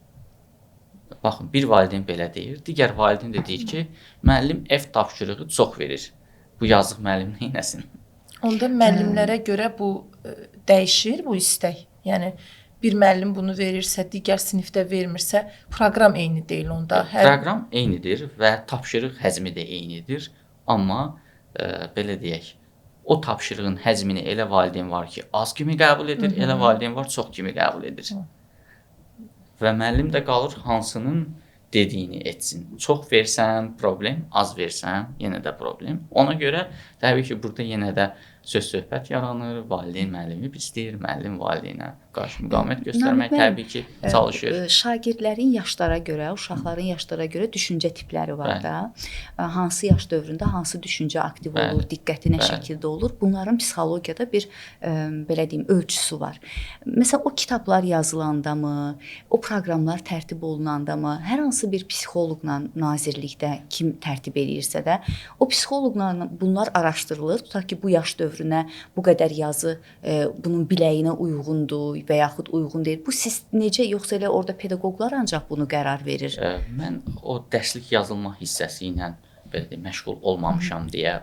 Baxın, bir valideyn belə deyir, digər valideyn də deyir ki, müəllim ev tapşırığı çox verir. Bu yazıq müəllim neynəsin? Onda müəllimlərə görə bu dəyişir bu istək. Yəni bir müəllim bunu verirsə, digər sinifdə vermirsə, proqram eyni deyil onda. Proqram eynidir və tapşırıq həcmi də eynidir, amma belə deyək, o tapşırığın həcmini elə valideyn var ki, az kimi qəbul edir, elə valideyn var çox kimi qəbul edir. Və müəllim də qalır hansının dediyini etsin. Çox versən problem, az versən yenə də problem. Ona görə təbii ki, burada yenə də söz-söhbət yaranır, valideyn müəllimi pisdir, müəllim valideynə qarşı müqavimət göstərmək təbii ki, çalışır. Şagirdlərin yaşlara görə, uşaqların yaşlara görə düşüncə tipləri var da. Hansı yaş dövründə hansı düşüncə aktiv olur, diqqəti nə şəkildə olur? Bunların psixologiyada bir belə deyim, ölçüsü var. Məsələn, o kitablar yazılanda mı, o proqramlar tərtib olunanda mı, hər hansı bir psixoloqla nazirlikdə kim tərtib eləyirsə də, o psixoloqla bunlar araşdırılır. Tutaq ki, bu yaş dövrünə bu qədər yazı bunun biləyinə uyğundur və yaxud uyğun deyil. Bu siz necə, yoxsa elə orada pedaqoqlar ancaq bunu qərar verir? Mən o dərslik yazılma hissəsi ilə belə deyim, məşğul olmamışam deyə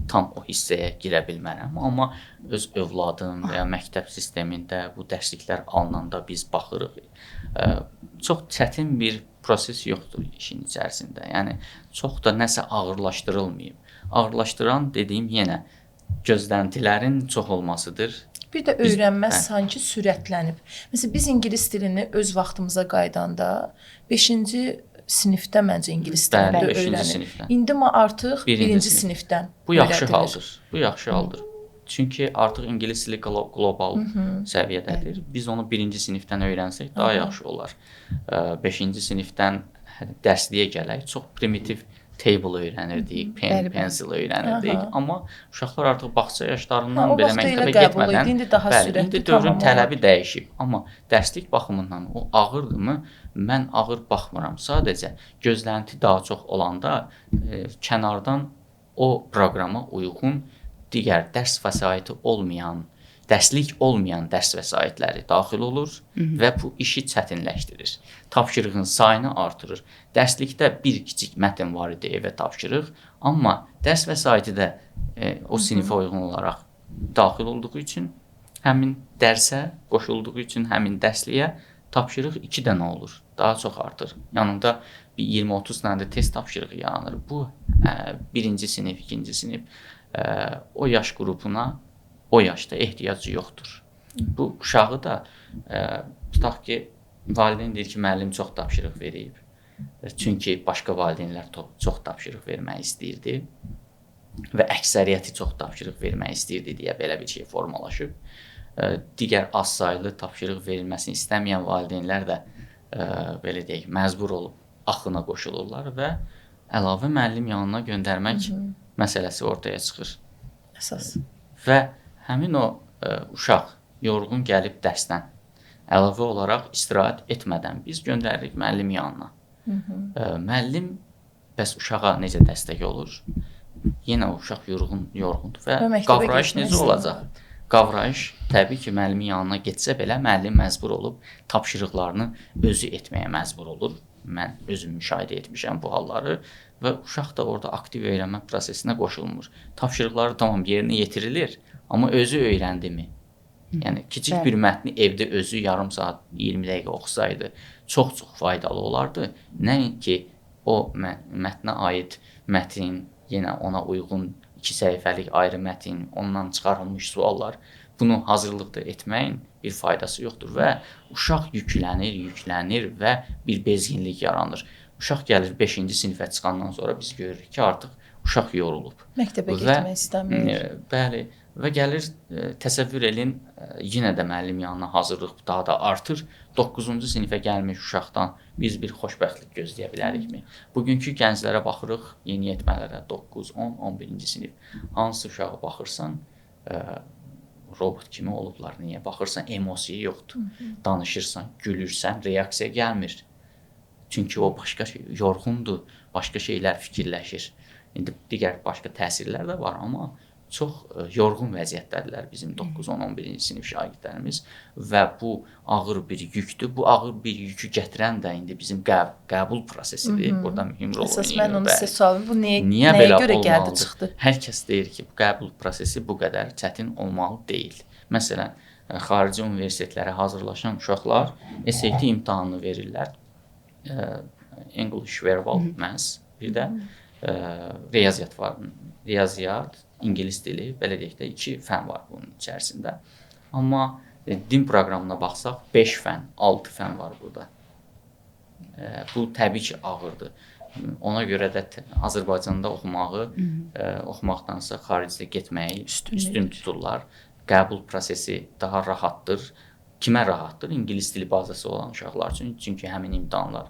tam o hissəyə girə bilmərəm. Amma öz övladım və ya məktəb sistemində bu dərsliklər alınanda biz baxırıq. Çox çətin bir proses yoxdur işin içərisində. Yəni çox da nəsə ağırlaşdırılmayıb. Ağırlaşdıran dediyim yenə gözləntilərin çox olmasıdır. Bir də öyrənmə sanki sürətlənib. Məsələn, biz ingilis dilini öz vaxtımıza qaydanda 5-ci sinifdə məncə ingilis dilində öyrənir. İndi artıq 1-ci sinifdən. Bu yaxşı haldır. Bu yaxşı haldır. Çünki artıq ingilis dili qlobal səviyyədədir. Biz onu 1-ci sinifdən öyrənsək daha yaxşı olar. 5-ci sinifdən dərsliyə gələk, çox primitiv table öyrənirdik, pencil öyrənirdik. Amma uşaqlar artıq bağça yaşlarından belə məktəbə getmədən, indi dövrün tələbi dəyişib. Amma dərslik baxımından o ağırdırmı? Mən ağır baxmıram. Sadəcə gözlənti daha çox olanda kənardan o proqrama uyğun digər dərs vəsaiti olmayan, dərslik olmayan dərs vəsaitləri daxil olur və bu işi çətinləşdirir. Tapşırığın sayını artırır. Dərslikdə bir kiçik mətn var idi, evə tapşırıq, amma dərs vəsaiti də o sinifə uyğun olaraq daxil olduğu üçün, həmin dərsə qoşulduğu üçün həmin dərsliyə tapşırıq 2 dənə olur, daha çox artır. Yanında bir 20-30 dənə də test tapşırığı yaranır. Bu 1-ci sinif, 2-ci sinif o yaş qrupuna o yaşda ehtiyacı yoxdur. Bu uşağı da tutaq ki, valideyn deyir ki, müəllim çox tapşırıq verib. Çünki başqa valideynlər çox tapşırıq vermək istəyirdi və əksəriyyəti çox tapşırıq vermək istəyirdi deyə belə bir şey formalaşıb. Digər az saylı tapşırıq verilməsini istəməyən valideynlər də belə deyək, məcbur olub axına qoşulurlar və əlavə müəllim yanına göndərmək məsələsi ortaya çıxır. Əsas. Və həmin o uşaq yorğun gəlib dərsdən əlavə olaraq istirahət etmədən biz göndəririk müəllim yanına. Müəllim bəs uşağa necə dəstək olur? Yenə o uşaq yorğundur və qavrayış necə olacaq? Qavrayış təbii ki, müəllimin yanına getsə belə müəllim məcbur olub tapşırıqlarını özü etməyə məcbur olur. Mən özüm müşahidə etmişəm bu halları və uşaq da orada aktiv öyrənmə prosesinə qoşulmur. Tapşırıqları tamam yerinə yetirilir, amma özü öyrəndimi? Yəni kiçik bir mətni evdə özü yarım saat, 20 dəqiqə oxusaydı çox-çox faydalı olardı. Nəinki o mətnə aid mətin, yenə ona uyğun 2 səhifəlik ayrı mətin, ondan çıxarılmış suallar, bunu hazırlıqda etməyin bir faydası yoxdur və uşaq yüklənir və bir bezginlik yaranır. Uşaq gəlir 5-ci sinifə çıxandan sonra biz görürük ki, artıq uşaq yorulub. Məktəbə getmək istəmir. Bəli, və gəlir təsəvvür edin yenə də müəllim yanına hazırlıq daha da artır. 9-cu sinifə gəlmiş uşaqdan biz bir xoşbəxtlik gözləyə bilərikmi? Bugünkü gənclərə baxırıq, yeniyetmələrə 9, 10, 11-ci sinif. Hansı uşağa baxırsan, robot kimi olublar. Niyə? Baxırsan, emosiya yoxdur. Danışırsan, gülürsən, reaksiya gəlmir. Çünki o başqa şey, yorğundur, başqa şeylər fikirləşir. İndi digər başqa təsirlər də var, amma çox yorğun vəziyyətdədirlər bizim 9, 10, 11-ci sinif şagirdlərimiz və bu ağır bir yükdür. Bu ağır bir yükü gətirən də indi bizim qəbul prosesidir. Burada mühüm rol oynayır. Əsas mən onu sizə sualım, bu Niyə nəyə belə görə gəldi, olmalıdır? çıxdı? Hər kəs deyir ki, bu qəbul prosesi bu qədər çətin olmalı deyil. Məsələn, xarici universitetlərə hazırlaşan uşaqlar SAT imtahanını verirlər. English Verbal Maths, bir də riyaziyyat var. Riyaziyyat, ingilis dili, belə deyək də 2 fən var bunun içərisində. Amma din proqramına baxsaq 5 fən, 6 fən var burada. Bu təbii ki, ağırdır. Ona görə də Azərbaycanda oxumaqdansa xaricdə getməyi üstün tuturlar. Qəbul prosesi daha rahatdır. Kimə rahatdır? İngilis dili bazası olan uşaqlar üçün. Çünki həmin imtahanlar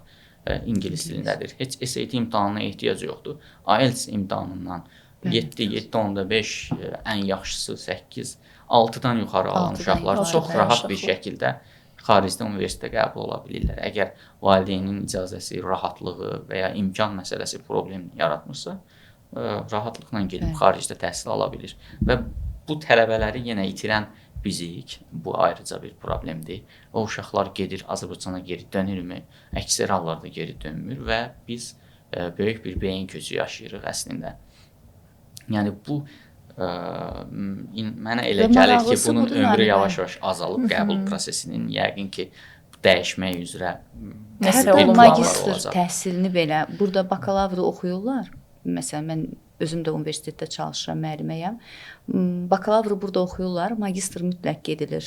ingilis dilindədir. Heç SAT imtahanına ehtiyac yoxdur. IELTS imtahanından 7, 7.5, ən yaxşısı 8, 6-dan yuxarı alan uşaqlar çox rahat bir şəkildə xaricdə universitetə qəbul ola bilirlər. Əgər valideynin icazəsi, rahatlığı və ya imkan məsələsi problem yaratmırsa, rahatlıqla gedib xaricdə təhsil ala bilir. Və bu tələbələri yenə itirən bizik, bu ayrıca bir problemdir. O uşaqlar gedir, Azərbaycana geri dönürmü? Əksər hallarda geri dönmür və biz böyük bir beyin köçü yaşayırıq əslində. Yəni bu mənə elə gəlir ki, bunun ömrü yavaş-yavaş azalıb qəbul prosesinin yəqin ki, dəyişmək üzrə Hətta magistr təhsilini belə burada bakalavr oxuyurlar. Məsələn, mən özüm də universitetdə çalışıram, müəlliməyəm. Bakalavr burada oxuyurlar, magistr mütləq gedilir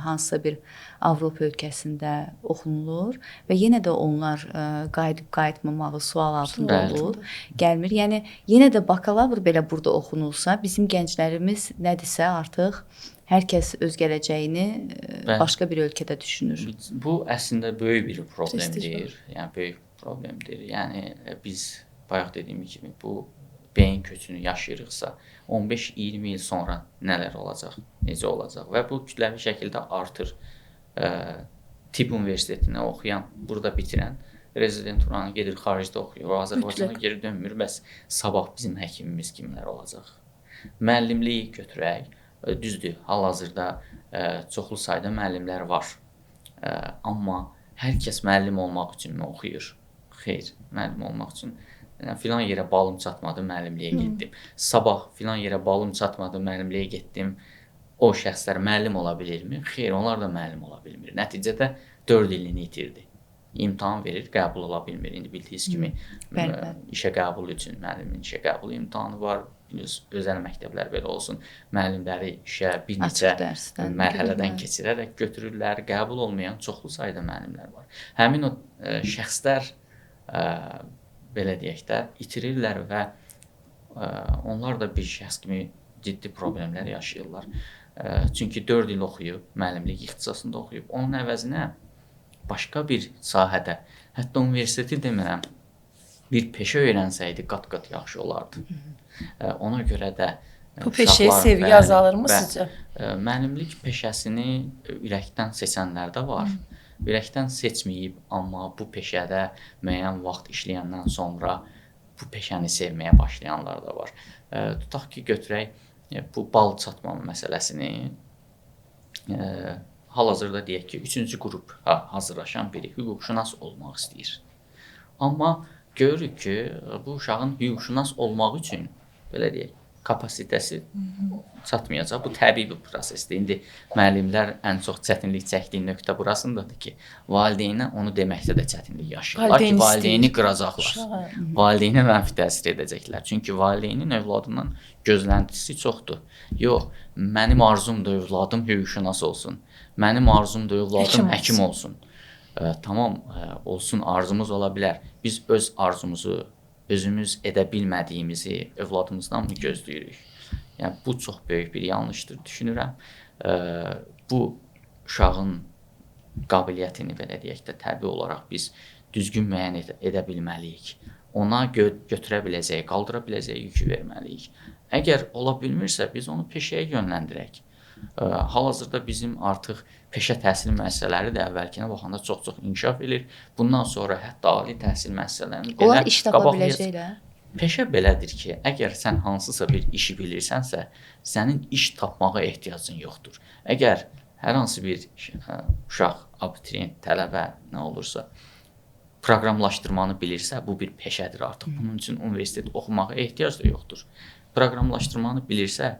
hansısa bir Avropa ölkəsində oxunulur və yenə də onlar qayıtmamağı sual altında olur, gəlmir. Yəni yenə də bakalavr belə burada oxunulsa, bizim gənclərimiz nədirsə artıq hər kəs öz gələcəyini başqa bir ölkədə düşünür. Bu əslində böyük bir problemdir. Yəni böyük problemdir. Yəni biz bayaq dediyim kimi bu beyin köçünü yaşayırıqsa 15-20 il sonra nələr olacaq, necə olacaq və bu kütləvi şəkildə artır. Tibb universitetinə oxuyan, burada bitirən, rezidenturanı gedir xaricdə oxuyur, Azərbaycana geri dönmür, bəs sabah bizim həkimimiz kimlər olacaq? Müəllimliyi götürək, düzdür, hal-hazırda çoxlu sayda müəllimlər var, amma hər kəs müəllim olmaq üçün mü oxuyur? Xeyr, müəllim olmaq üçün filan yerə balım çatmadı, müəllimliyə getdim. Sabah filan yerə balım çatmadı, müəllimliyə getdim. O şəxslər müəllim ola bilirmi? Xeyr, onlar da müəllim ola bilmir. Nəticədə 4 ilini itirdi. İmtahan verir, qəbul ola bilmir. İndi bildiyiniz kimi işə qəbul üçün müəllimin işə qəbul imtahanı var. Özəl məktəblər belə olsun. Müəllimləri işə bir neçə mərhələdən keçirərək götürürlər. Qəbul olmayan çoxlu sayda müəllimlər var. Həmin o şəxslər belə deyək də, itirirlər və onlar da bir şəxs kimi ciddi problemlər yaşayırlar. Çünki 4 il oxuyub, müəllimlik ixtisasında oxuyub, onun əvəzinə başqa bir sahədə, hətta universiteti demirəm, bir peşə öyrənsəydi qat-qat yaxşı olardı. Ona görə də bu peşəyə sevgi azalırmı sizcə? Müəllimlik peşəsini ürəkdən seçənlər də var. Ürəkdən seçməyib, amma bu peşədə müəyyən vaxt işləyəndən sonra bu peşəni sevməyə başlayanlar da var. Tutaq ki, götürək bu bal çatmama məsələsini. Hal-hazırda deyək ki, 3-cü qrup hazırlaşan biri hüquqşünas olmaq istəyir. Amma görürük ki, bu uşağın hüquqşünas olmaq üçün, belə deyək, kapasitəsi çatmayacaq. Bu təbii bir prosesdir. İndi müəllimlər ən çox çətinlik çəkdiyi nöqtə burasındadır ki, valideynə onu deməkdə də çətinlik yaşayırlar ki, valideyni qıracaqlar. Valideynə mənfi təsir edəcəklər. Çünki valideynin övladından gözləntisi çoxdur. Yox, mənim arzumdur övladım hüquqşünas olsun. Mənim arzumdur övladım həkim olsun. Tamam, olsun, arzumuz ola bilər. Biz öz arzumuzu özümüz edə bilmədiyimizi övladımızdan mı gözləyirik? Yəni, bu çox böyük bir yanlışdır, düşünürəm. bu uşağın qabiliyyətini belə deyək də tərbiyə olaraq biz düzgün müəyyən edə bilməliyik. Ona götürə biləcəyi, qaldıra biləcəyi yükü verməliyik. Əgər ola bilmirsə, biz onu peşəyə yönləndirək. Hal-hazırda bizim artıq peşə təhsil müəssisələri də əvvəlkinə baxanda çox-çox inkişaf edir. Bundan sonra hətta ali təhsil müəssisələrini belə Onlar iş tapa biləcəklər. Peşə belədir ki, əgər sən hansısa bir işi bilirsənsə, sənin iş tapmağa ehtiyacın yoxdur. Əgər hər hansı bir uşaq, abituriyent, tələbə nə olursa, proqramlaşdırmanı bilirsə, bu bir peşədir artıq. Bunun üçün universitet oxumağa ehtiyac da yoxdur. Proqramlaşdırmanı bilirsə,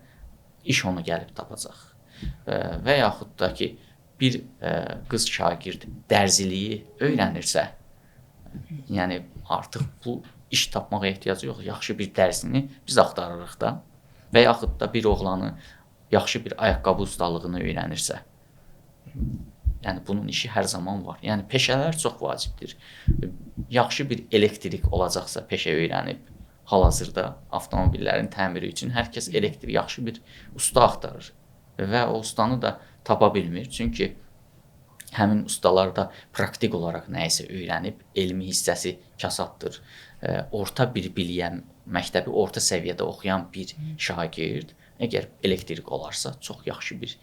iş onu gəlib tapacaq. Və yaxud da ki, bir qız şagird dərziliyi öyrənirsə, yəni artıq bu iş tapmağa ehtiyacı yox, yaxşı bir dərsini biz axtarırıq da və yaxud da bir oğlanı yaxşı bir ayaqqabı ustalığını öyrənirsə, yəni bunun işi hər zaman var. Yəni peşələr çox vacibdir. Yaxşı bir elektrik olacaqsa peşə öyrənib, hal-hazırda avtomobillərin təmiri üçün hər kəs yaxşı bir usta axtarır və o ustanı da tapa bilmir. Çünki həmin ustalar da praktik olaraq nəyisə öyrənib, elmi hissəsi kasaddır. Orta bir biliyə, məktəbi orta səviyyədə oxuyan bir şagird, əgər elektrik olarsa, çox yaxşı bir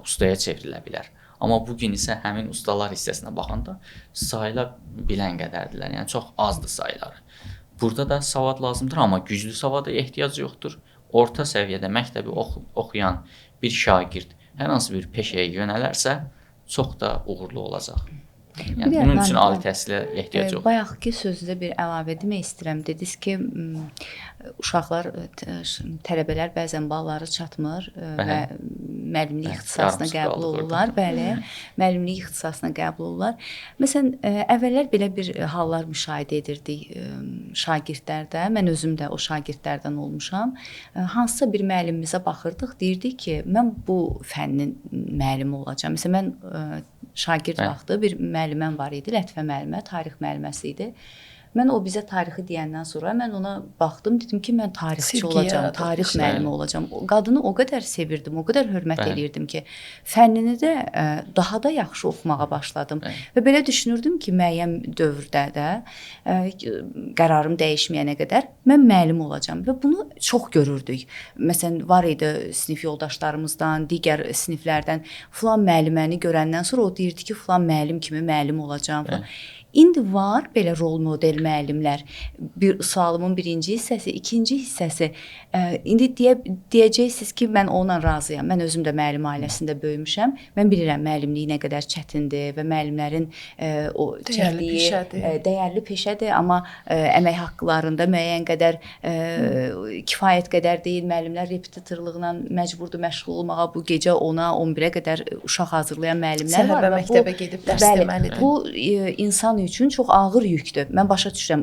ustaya çevrilə bilər. Amma bugün isə həmin ustalar hissəsinə baxanda sayıla bilən qədərdirlər. Yəni çox azdır sayıları. Burada da savad lazımdır, amma güclü savada ehtiyac yoxdur. Orta səviyyədə məktəbi oxuyan bir şagird hər hansı bir peşəyə yönələrsə, çox da uğurlu olacaq. Yəni bunun üçün ali təhsilə ehtiyac yoxdur. Bayaqki sözdə bir əlavə demək istəyirəm. Dediniz ki, uşaqlar, tələbələr bəzən balları çatmır və müəllimlik ixtisasına qəbul olurlar. Bəli, müəllimlik ixtisasına qəbul olurlar. Məsələn, əvvəllər belə bir hallar müşahidə edirdik şagirdlərdə. Mən özüm də o şagirdlərdən olmuşam. Hansısa bir müəllimimizə baxırdıq, deyirdik ki, mən bu fənnin müəllimi olacağam. Məsələn, mən şagird vaxtı bir müəlliməm var idi, Lətifə müəllimə, tarix müəlliməsi idi. Mən o bizə tarixi deyəndən sonra mən ona baxdım, dedim ki, mən tarixçi olacağam, tarix müəllimi olacağam. Qadını o qədər sevirdim, o qədər hörmət eləyirdim ki, fənnini də daha da yaxşı oxumağa başladım. Və belə düşünürdüm ki, müəyyən dövrdə də qərarım dəyişməyənə qədər mən müəllim olacağam və bunu çox görürdük. Məsələn, var idi sinif yoldaşlarımızdan, digər siniflərdən filan müəlliməni görəndən sonra o deyirdi ki, filan müəllim kimi müəllim olacağam falan. İndi var belə rol model müəllimlər. Bir sualımın birinci hissəsi, ikinci hissəsi. İndi deyəcəksiniz ki, mən onunla razıyam. Mən özüm də müəllim ailəsində böyümüşəm. Mən bilirəm müəllimlik nə qədər çətindir və müəllimlərin o çəkdiyi dəyərli peşədir, amma əmək haqqlarında müəyyən qədər kifayət qədər deyil. Müəllimlər repetitorluqla məcburdur məşğul olmağa. Bu gecə 10-a, 11-ə qədər uşaq hazırlayan müəllimlər var. Səhər məktəbə gedib dərs deməlidir. Bu insan üçün çox ağır yükdür. Mən başa düşürəm.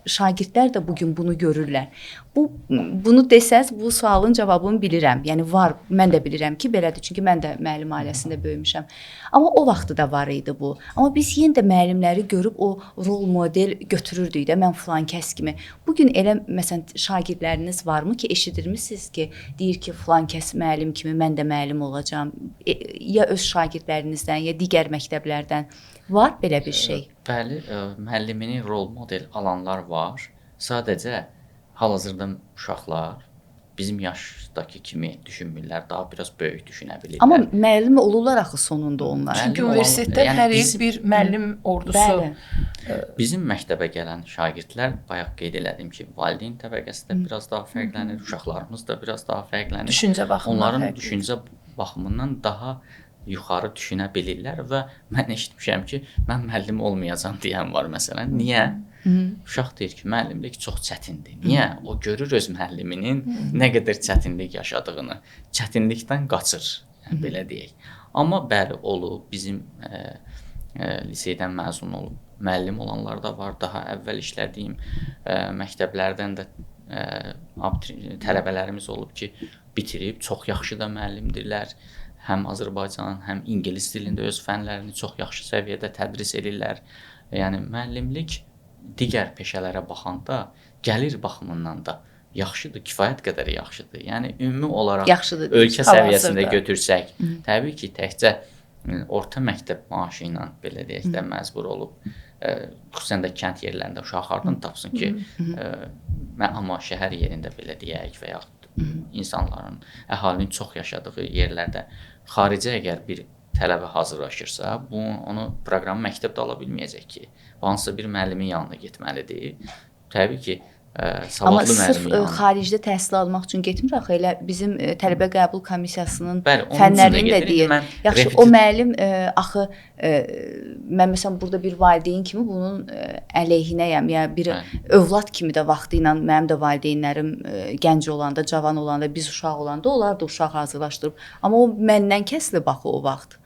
Şagirdlər də bugün bunu görürlər. Bunu desəz, bu sualın cavabını bilirəm. Yəni var, mən də bilirəm ki, belədir. Çünki mən də müəllim ailəsində böyümüşəm. Amma o vaxtı da var idi bu. Amma biz yenə də müəllimləri görüb o rol model götürürdük də, mən filan kəs kimi. Bugün elə məsələn şagirdləriniz varmı ki, eşidirmisiniz ki, deyir ki, filan kəs müəllim kimi mən də müəllim olacağam. Ya öz şagirdlərinizdən, ya digər məktəblərdən var belə bir şey? Bəli, müəllimini rol model alanlar var. Sadəcə hal-hazırda uşaqlar bizim yaşdakı kimi düşünmürlər, daha biraz böyük düşünə bilirlər. Amma müəllim olurlar axı sonunda onlar. Çünki universitetdə hər il bir müəllim ordusu. Bizim məktəbə gələn şagirdlər, bayaq qeyd elədim ki, valideyn təbəqəsi də biraz daha fərqlənir, uşaqlarımız da biraz daha fərqlənir. Düşüncə baxımından onların düşüncə baxımından daha yuxarı düşünə bilirlər və mən eşitmişəm ki, mən müəllim olmayacam deyən var məsələn. Niyə? Uşaq deyir ki, müəllimlik çox çətindir. Niyə? O görür öz müəlliminin nə qədər çətinlik yaşadığını, çətinlikdən qaçır, yəni belə deyək. Amma bəli, olub, bizim liseydən məzun olub, müəllim olanlar da var. Daha əvvəl işlədiyim məktəblərdən də tələbələrimiz olub ki, bitirib, çox yaxşı da müəllimdirlər. Həm Azərbaycan, həm ingilis dilində öz fənlərini çox yaxşı səviyyədə tədris edirlər. Yəni müəllimlik digər peşələrə baxanda gəlir baxımından da yaxşıdır, kifayət qədər yaxşıdır. Yəni ümumi olaraq Yaxşıdır. ölkə səviyyəsində Hal-hazırda. götürsək, təbii ki, təkcə orta məktəb maaşı ilə belə deyək də məzbur olub, xüsusən də kənd yerlərində uşaq hardan tapsın ki, amma şəhər yerində belə deyək və yaxud insanların, əhalinin çox yaşadığı yerlərdə xaricə əgər bir tələbə hazırlaşırsa, onu proqram məktəbdə ala bilməyəcək ki, hansısa bir müəllimin yanına getməlidir. Təbii ki, Amma savadlı sırf müəllimin yanına. xaricdə təhsil almaq üçün getmir axı, elə bizim tələbə qəbul komissiyasının Bəli, onun üçün də fənlərinin də gedir. deyir. Mən Yaxşı, o müəllim axı mən məsələn burada bir valideyn kimi bunun əleyhinəyəm. Yəni bir övlad kimi də vaxtı ilə mənim də valideynlərim gənc olanda, cavan olanda, biz uşaq olanda onlar da uşaq hazırlaşdırıb. Amma o məndən kəsilib axı o vaxt.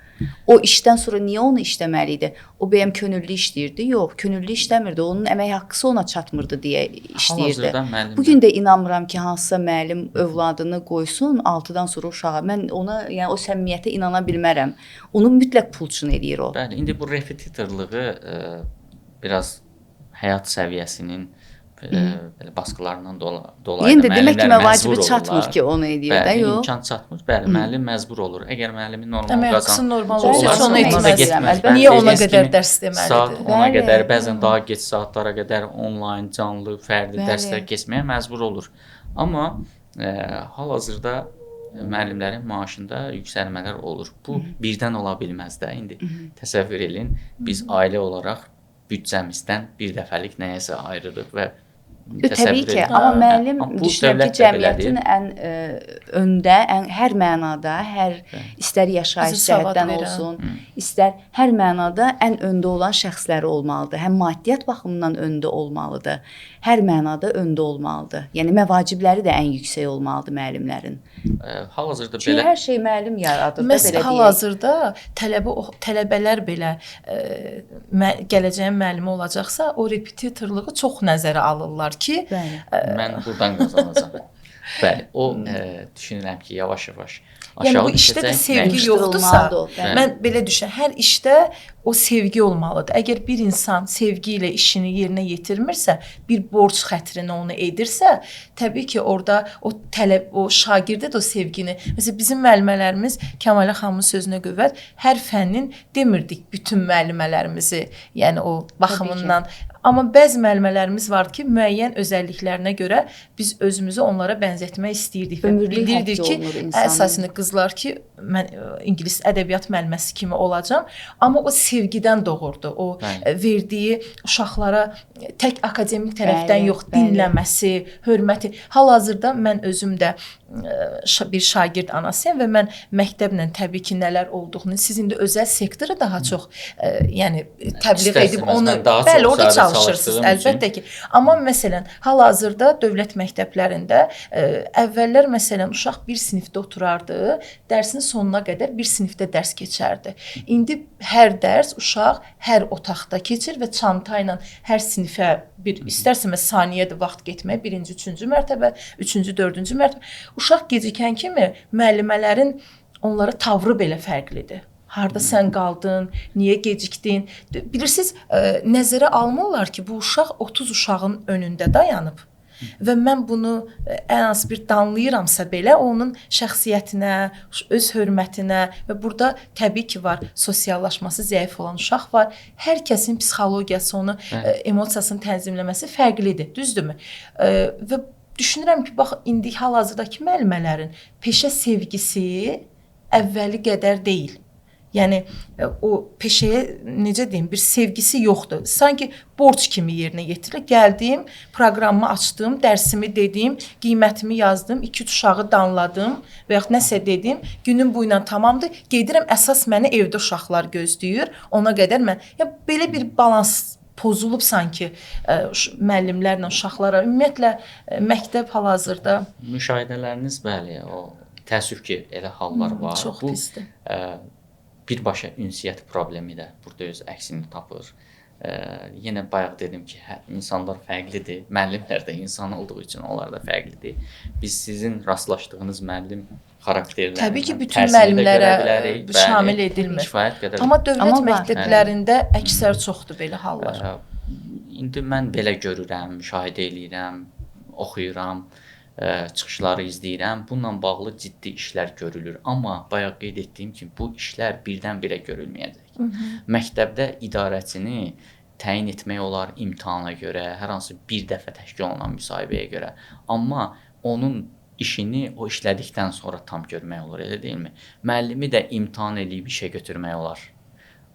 O işdən sonra niyə onu işləməli idi? O bəyəm könüllü işləyirdi? Yox, könüllü işləmirdi. Onun əmək haqqısı ona çatmırdı deyə işləyirdi. Bugün də inanmıram ki, hansısa müəllim övladını qoysun 6-dan sonra uşağa. Mən ona, yəni o səmimiyyətə inana bilmərəm. Onu mütləq pul üçün eləyir o. Bəli, indi bu repetitorluğu biraz həyat səviyyəsinin belə baskılarından dolayı Yəni də demək ki, müəllimlər vacibi məzbur çatmır olurlar. ki, onu eləyir də, Bəli, yox. imkan çatmır. Bəli, müəllim məzbur olur. Əgər müəllimin normal Əmək haqqısı qazan normal Bəli, olsa ona onu getməz. etməz. Bəli, Niyə ona dediyiniz qədər kimi dərs Saat deməlidir? 10-a Bəli. qədər, bəzən daha gec saatlara qədər onlayn, canlı, fərdi Bəli. dərslər keçməyə məcbur olur. Amma hal-hazırda müəllimlərin maaşında yüksəlmələr olur. Bu birdən ola bilməz də. İndi təsəvvür edin, biz ailə olaraq büdcəmizdən bir dəfəlik nəyəsə ayırırıq və Təbii ki, amma müəllim düşünürəm ki, cəmiyyətin ən öndə, hər mənada, istər yaşayış Bizi savad cəhətdən verən. olsun, istər hər mənada ən öndə olan şəxsləri olmalıdır. Həm maddiyyat baxımından öndə olmalıdır, hər mənada öndə olmalıdır. Yəni məvacibləri də ən yüksək olmalıdır müəllimlərin. Hal-hazırda Çünki belə hər şey müəllim yaradır da, belə deyək. Hal-hazırda tələbələr belə gələcəyin müəllimi olacaqsa, o repetitorluğu çox nəzərə alırlar ki, Bəli. mən buradan qazanacağam. Bəli, o düşünürəm ki, yavaş-yavaş yəni aşağı bu işdə də düşəcək. sevgi yoxdursa, Yığışdırılmalıdır o, bəli. mən belə düşünürəm, hər işdə o sevgi olmalıdır. Əgər bir insan sevgi ilə işini yerinə yetirmirsə, bir borc xətrinə onu edirsə, təbii ki, orada o şagirdə də o sevgini, məsələn bizim müəllimələrimiz Kəmalə xanımın sözünə qüvvət, hər fənnin demirdik bütün müəllimələrimizi, yəni o baxımından. Amma bəzi müəllimələrimiz var ki, müəyyən özəlliklərinə görə biz özümüzü onlara bənzətmək istəyirdik və Ömürlük bildirdik həqqi ki, olur insanın. əsasında qızlar ki, mən ingilis ədəbiyyat müəlliməsi kimi olacağam, amma o sevgidən doğurdu. O verdiyi uşaqlara tək akademik tərəfdən yox, dinləməsi, hörməti. Hal-hazırda mən özüm də bir şagird anasıyam və mən məktəblə təbii ki, nələr olduğunu, siz indi özəl sektoru daha çox yəni təbliğ edib onu, bəli, orada çalışırsınız, əlbəttə ki. Amma məsələn, hal-hazırda dövlət məktəblərində əvvəllər məsələn uşaq bir sinifdə oturardı, dərsin sonuna qədər bir sinifdə dərs keçərdi. İndi hər dərs uşaq hər otaqda keçir və çanta ilə hər sinifə bir istərsəmə saniyədə vaxt getmək, 1-ci, 3-cü mərtəbə, 3-cü, 4-cü mərtəbə. Uşaq gecikən kimi müəllimələrin onlara tavrı belə fərqlidir. Harda sən qaldın, niyə gecikdin? Bilirsiniz, nəzərə almırlar ki, bu uşaq 30 uşağın önündə dayanıb. Və mən bunu ən az bir danlayıramsa belə onun şəxsiyyətinə, öz hörmətinə və burada təbii ki var, sosiallaşması zəif olan uşaq var. Hər kəsin psixologiyası, onu emosiyasını tənzimləməsi fərqlidir, düzdürmü? Və düşünürəm ki, bax indi hal-hazırdakı müəllimələrin peşə sevgisi əvvəli qədər deyil. Yəni o peşəyə necə deyim, bir sevgisi yoxdur. Sanki borc kimi yerinə yetirilir. Gəldim, proqramımı açdım, dərsimi dedim, qiymətimi yazdım, 2-3 uşağı danladım və yaxud nəsə dedim, günün bu ilə tamamdır. Gedirəm, əsas məni evdə uşaqlar gözləyir. Ona qədər mən belə bir balans pozulub sanki müəllimlərlə uşaqlara, ümumiyyətlə məktəb hal-hazırda müşahidələriniz bəli, o təəssüf ki, elə hallar var. Çox pisdir. Birbaşa ünsiyyət problemi də burada öz əksini tapır. Yenə bayaq dedim ki, insanlar fərqlidir. Müəllimlər də insan olduğu üçün onlar da fərqlidir. Biz sizin rastlaşdığınız müəllim xarakterlərindən təbii ki, bütün müəllimlərə şamil edilmir. Kifayət qədər. Amma dövlət məktəblərində əksər çoxdur belə hallar. İndi mən belə görürəm, müşahidə eləyirəm, oxuyuram. çıxışları izləyirəm. Bununla bağlı ciddi işlər görülür. Amma bayaq qeyd etdiyim kimi bu işlər birdən-birə görülməyəcək. Məktəbdə idarəçini təyin etmək olar imtahana görə, hər hansı bir dəfə təşkil olunan müsahibəyə görə. Amma onun işini o işlədikdən sonra tam görmək olur, elə deyilmi? Müəllimi də imtahan edib işə götürmək olar.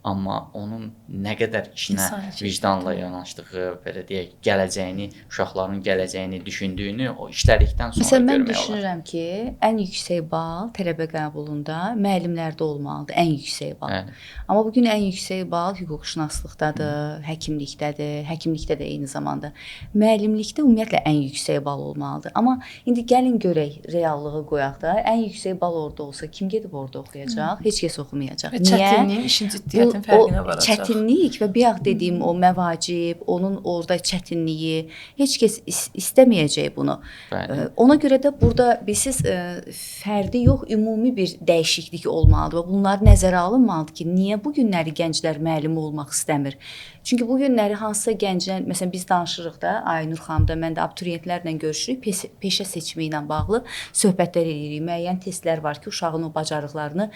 Amma onun nə qədər işinə vicdanla yanaşdığı, belə deyək, gələcəyini, uşaqların gələcəyini düşündüyünü o işlədikdən sonra Məsələn, mən görmək olar. düşünürəm ki, ən yüksək bal tələbə qəbulunda müəllimlərdə olmalıdır, ən yüksək bal. Bəli. Amma bugün ən yüksək bal hüquqşünaslıqdadır, həkimlikdədir, həkimlikdə də eyni zamanda. Müəllimlikdə ümumiyyətlə ən yüksək bal olmalıdır. Amma indi gəlin görək, reallığı qoyaq da, ən yüksək bal orada olsa kim gedib orada oxuyacaq? Heç kəs oxumayacaq. Və çətinliyin, işin ciddiyyətin fərqinə varacaq. Çətinlik və bayaq dediyim o məvacib, onun orada çətinliyi, heç kəs istəməyəcək bunu. Bəli. Ona görə də burada bilsiz fərdi yox, ümumi bir dəyişiklik olmalıdır və bunlar nəzərə alınmalıdır ki, niyə bu günləri gənclər müəllim olmaq istəmir? Çünki bu günləri hansısa gənclər, məsələn biz danışırıq da, Aynur xanım da, mən də abituriyentlərlə görüşürük, peşə seçimi ilə bağlı söhbətlər edirik. Müəyyən testlər var ki, uşağın o bacarıqlarını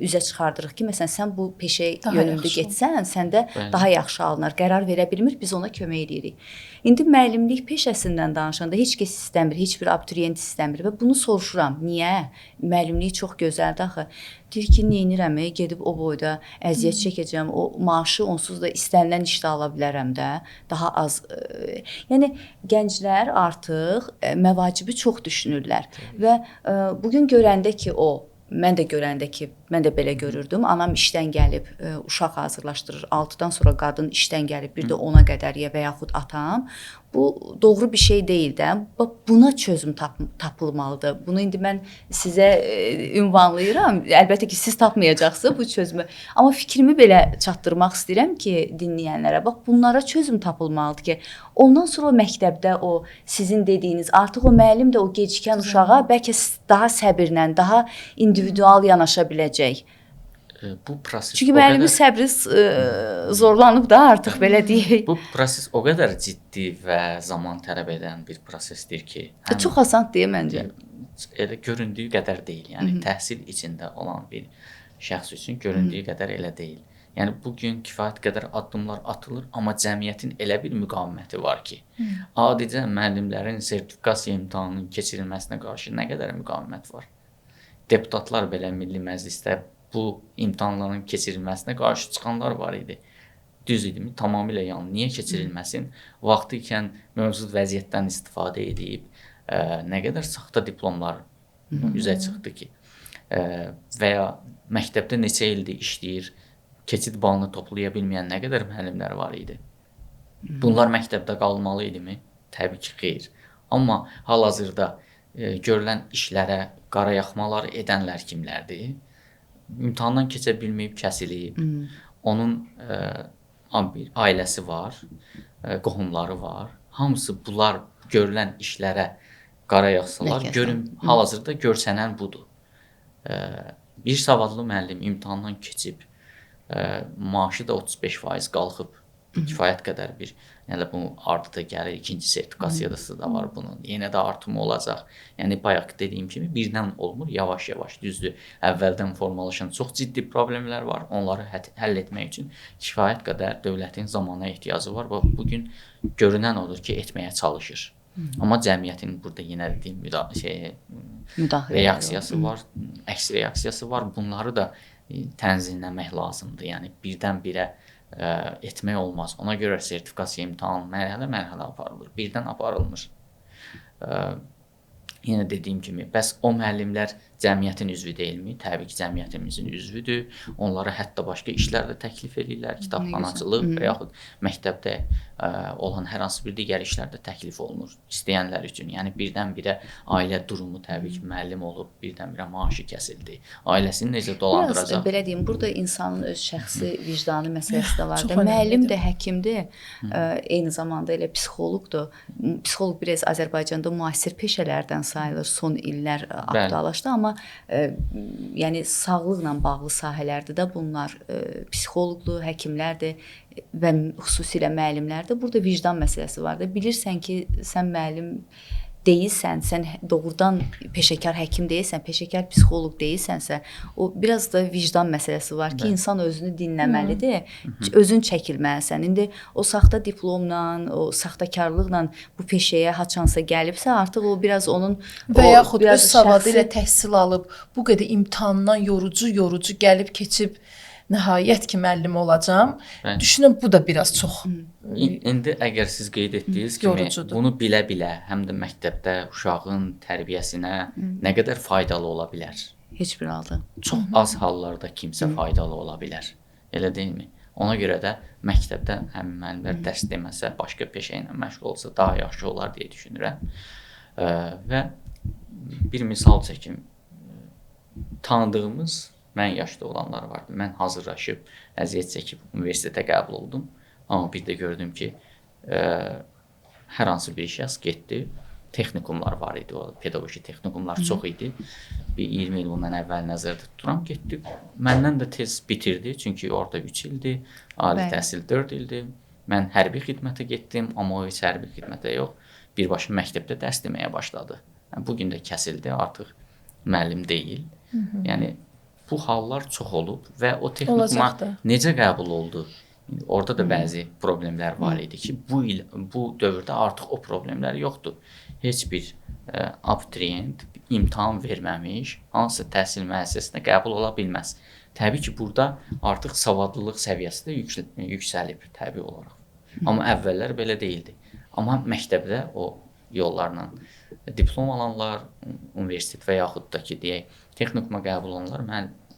üzə çıxardırıq ki, məsələn sən bu peşə yönümlü getsən, səndə daha yaxşı alınır. Qərar verə bilmir, biz ona kömək edirik. İndi müəllimlik peşəsindən danışanda heç kəs istəmir, heç bir abituriyent istəmir və bunu soruşuram. Niyə? Müəllimlik çox gözəldir axı. Deyir ki, neynirəm, gedib o boyda əziyyət çəkəcəm, o maaşı onsuz da istənilən işdə ala bilərəm də, daha az. Yəni gənclər artıq məvacibi çox düşünürlər və bugün görəndə ki, mən də görəndə ki, mən də belə görürdüm. Anam işdən gəlib, uşaq hazırlaşdırır. 6-dan sonra qadın işdən gəlib, bir də 10-a qədər və yaxud atam. Bu doğru bir şey deyil də. Buna çözüm tapılmalıdır. Bunu indi mən sizə ünvanlayıram. Əlbəttə ki, siz tapmayacaqsınız bu çözümü. Amma fikrimi belə çatdırmaq istəyirəm ki, dinləyənlərə. Bax, bunlara çözüm tapılmalıdır ki, ondan sonra məktəbdə o sizin dediyiniz, artıq o müəllim də o gecikən uşağa bəlkə daha səbirlə, daha individual yanaşa biləcək. Bu proses Çünki müəllimin səbri zorlanıb da artıq belə deyək. Bu proses o qədər ciddi və zaman tələb edən bir prosesdir ki, çox asan deyə məncə. Elə göründüyü qədər deyil. Yəni təhsil içində olan bir şəxs üçün göründüyü qədər elə deyil. Yəni bu gün kifayət qədər addımlar atılır, amma cəmiyyətin elə bir müqaviməti var ki, adicə müəllimlərin sertifikasiya imtahanının keçirilməsinə qarşı nə qədər müqavimət var. Deputatlar belə Milli Məclisdə bu imtahanların keçirilməsinə qarşı çıxanlar var idi. Düz idimi? Tamamilə yanlış. Niyə keçirilməsin? Vaxtı ikən mövcud vəziyyətdən istifadə edib nə qədər saxta diplomlar üzə çıxdı ki, və ya məktəbdə neçə ildir işləyir, keçid balını toplaya bilməyən nə qədər müəllimlər var idi. Bunlar məktəbdə qalmalı idimi? Təbii ki, xeyr. Amma hal-hazırda görülən işlərə qarayaxmalar edənlər kimlərdir? İmtahandan keçə bilməyib kəsilib, onun ailəsi var, qohumları var. Hamısı bunlar görülən işlərə qarayaxsalar, görün, hal-hazırda görsənən budur. Bir savadlı müəllim imtahandan keçib, maaşı da 35% qalxıb, kifayət qədər bir, yəni bu ardı da gəlir, ikinci sertifikasiyası da var bunun, yenə də artımı olacaq. Yəni bayaq dediyim kimi birdən olmur, yavaş-yavaş, düzdür. Əvvəldən formalaşan çox ciddi problemlər var, onları həll etmək üçün kifayət qədər dövlətin zamana ehtiyacı var və bugün görünən odur ki, etməyə çalışır. Amma cəmiyyətin burada yenə dediyim reaksiyası var, əks reaksiyası var. Bunları da tənzimləmək lazımdır. Yəni birdən-birə etmək olmaz. Ona görə sertifikasiya imtahanı mərhələ-mərhələ aparılır. Birdən aparılmır. Yenə dediyim kimi, bəs o müəllimlər cəmiyyətin üzvü deyilmi? Təbii ki, cəmiyyətimizin üzvüdür. Onlara hətta başqa işlər də təklif edirlər. Kitabxanaçılıq və yaxud məktəbdə olan hər hansı bir digər işlər də təklif olunur istəyənlər üçün. Yəni birdən-birə ailə durumu təbii ki, müəllim olub, birdən-birə maaşı kəsildi. Ailəsini necə dolandıracaq? Biraz belə deyim, burada insanın öz şəxsi vicdanı məsələsi də var da. Müəllim də, həkimdir, eyni zamanda elə psixoloqdur. Psixoloq biraz Azərbaycanda müasir peşələrdən sayılır, son illər aktuallaşdı, amma yəni sağlıqla bağlı sahələrdə də bunlar psixoloqdur, həkimlərdir və xüsusilə müəllimlərdə burada vicdan məsələsi var da. Bilirsən ki, sən müəllim deyilsən, sən doğrudan peşəkar həkim deyilsən, peşəkar psixoloq deyilsənsə, o biraz da vicdan məsələsi var ki, insan özünü dinləməlidir, özün çəkilməlisən. İndi o saxta diplomla, o saxtakarlıqla bu peşəyə haçansa gəlibsə, artıq o biraz onun və yaxud öz savadı ilə təhsil alıb, bu qədər imtahandan yorucu gəlib keçib nəhayət ki müəllim olacağam. Düşünün bu da biraz çox İndi əgər siz qeyd etdiyiniz kimi yorucudur. bunu bilə-bilə həm də məktəbdə uşağın tərbiyəsinə nə qədər faydalı ola bilər? heç bir halda. Çox az hallarda kimsə faydalı ola bilər. Elə deyilmi? Ona görə də məktəbdə həm müəllimlər dərs deməsə, başqa peşə ilə məşğul olsa daha yaxşı olar deyə düşünürəm. Və bir misal çəkim. Tanıdığımız mən yaşda olanlar vardı. Mən hazırlaşıb, əziyyət çəkib universitetə qəbul oldum. Amma bir də gördüm ki, hər hansı bir şəxs getdi. Texnikumlar var idi, o pedaqoji texnikumlar çox idi. Bir 20 il bundan əvvəl nəzərdə tuturam, getdi. Məndən də tez bitirdi, çünki orada 3 ildir, ali təhsil 4 ildir. Mən hərbi xidmətə getdim, amma o heç hərbi xidmətə yox, birbaşa məktəbdə dərs deməyə başladı. Yəni, bugün də kəsildi, artıq müəllim deyil. Yəni, bu hallar çox olub və o texnikuma necə qəbul oldu? Orada da bəzi problemlər var idi ki, bu dövrdə artıq o problemlər yoxdur. Heç bir abituriyent imtahan verməmiş, hansısa təhsil müəssisəsinə qəbul ola bilməz. Təbii ki, burada artıq savadlılıq səviyyəsi də yüksəlib təbii olaraq. Amma əvvəllər belə deyildi. Amma məktəbdə o yollarla diplom alanlar, universitet və yaxud da ki, deyək, texnikuma qəbul olanlar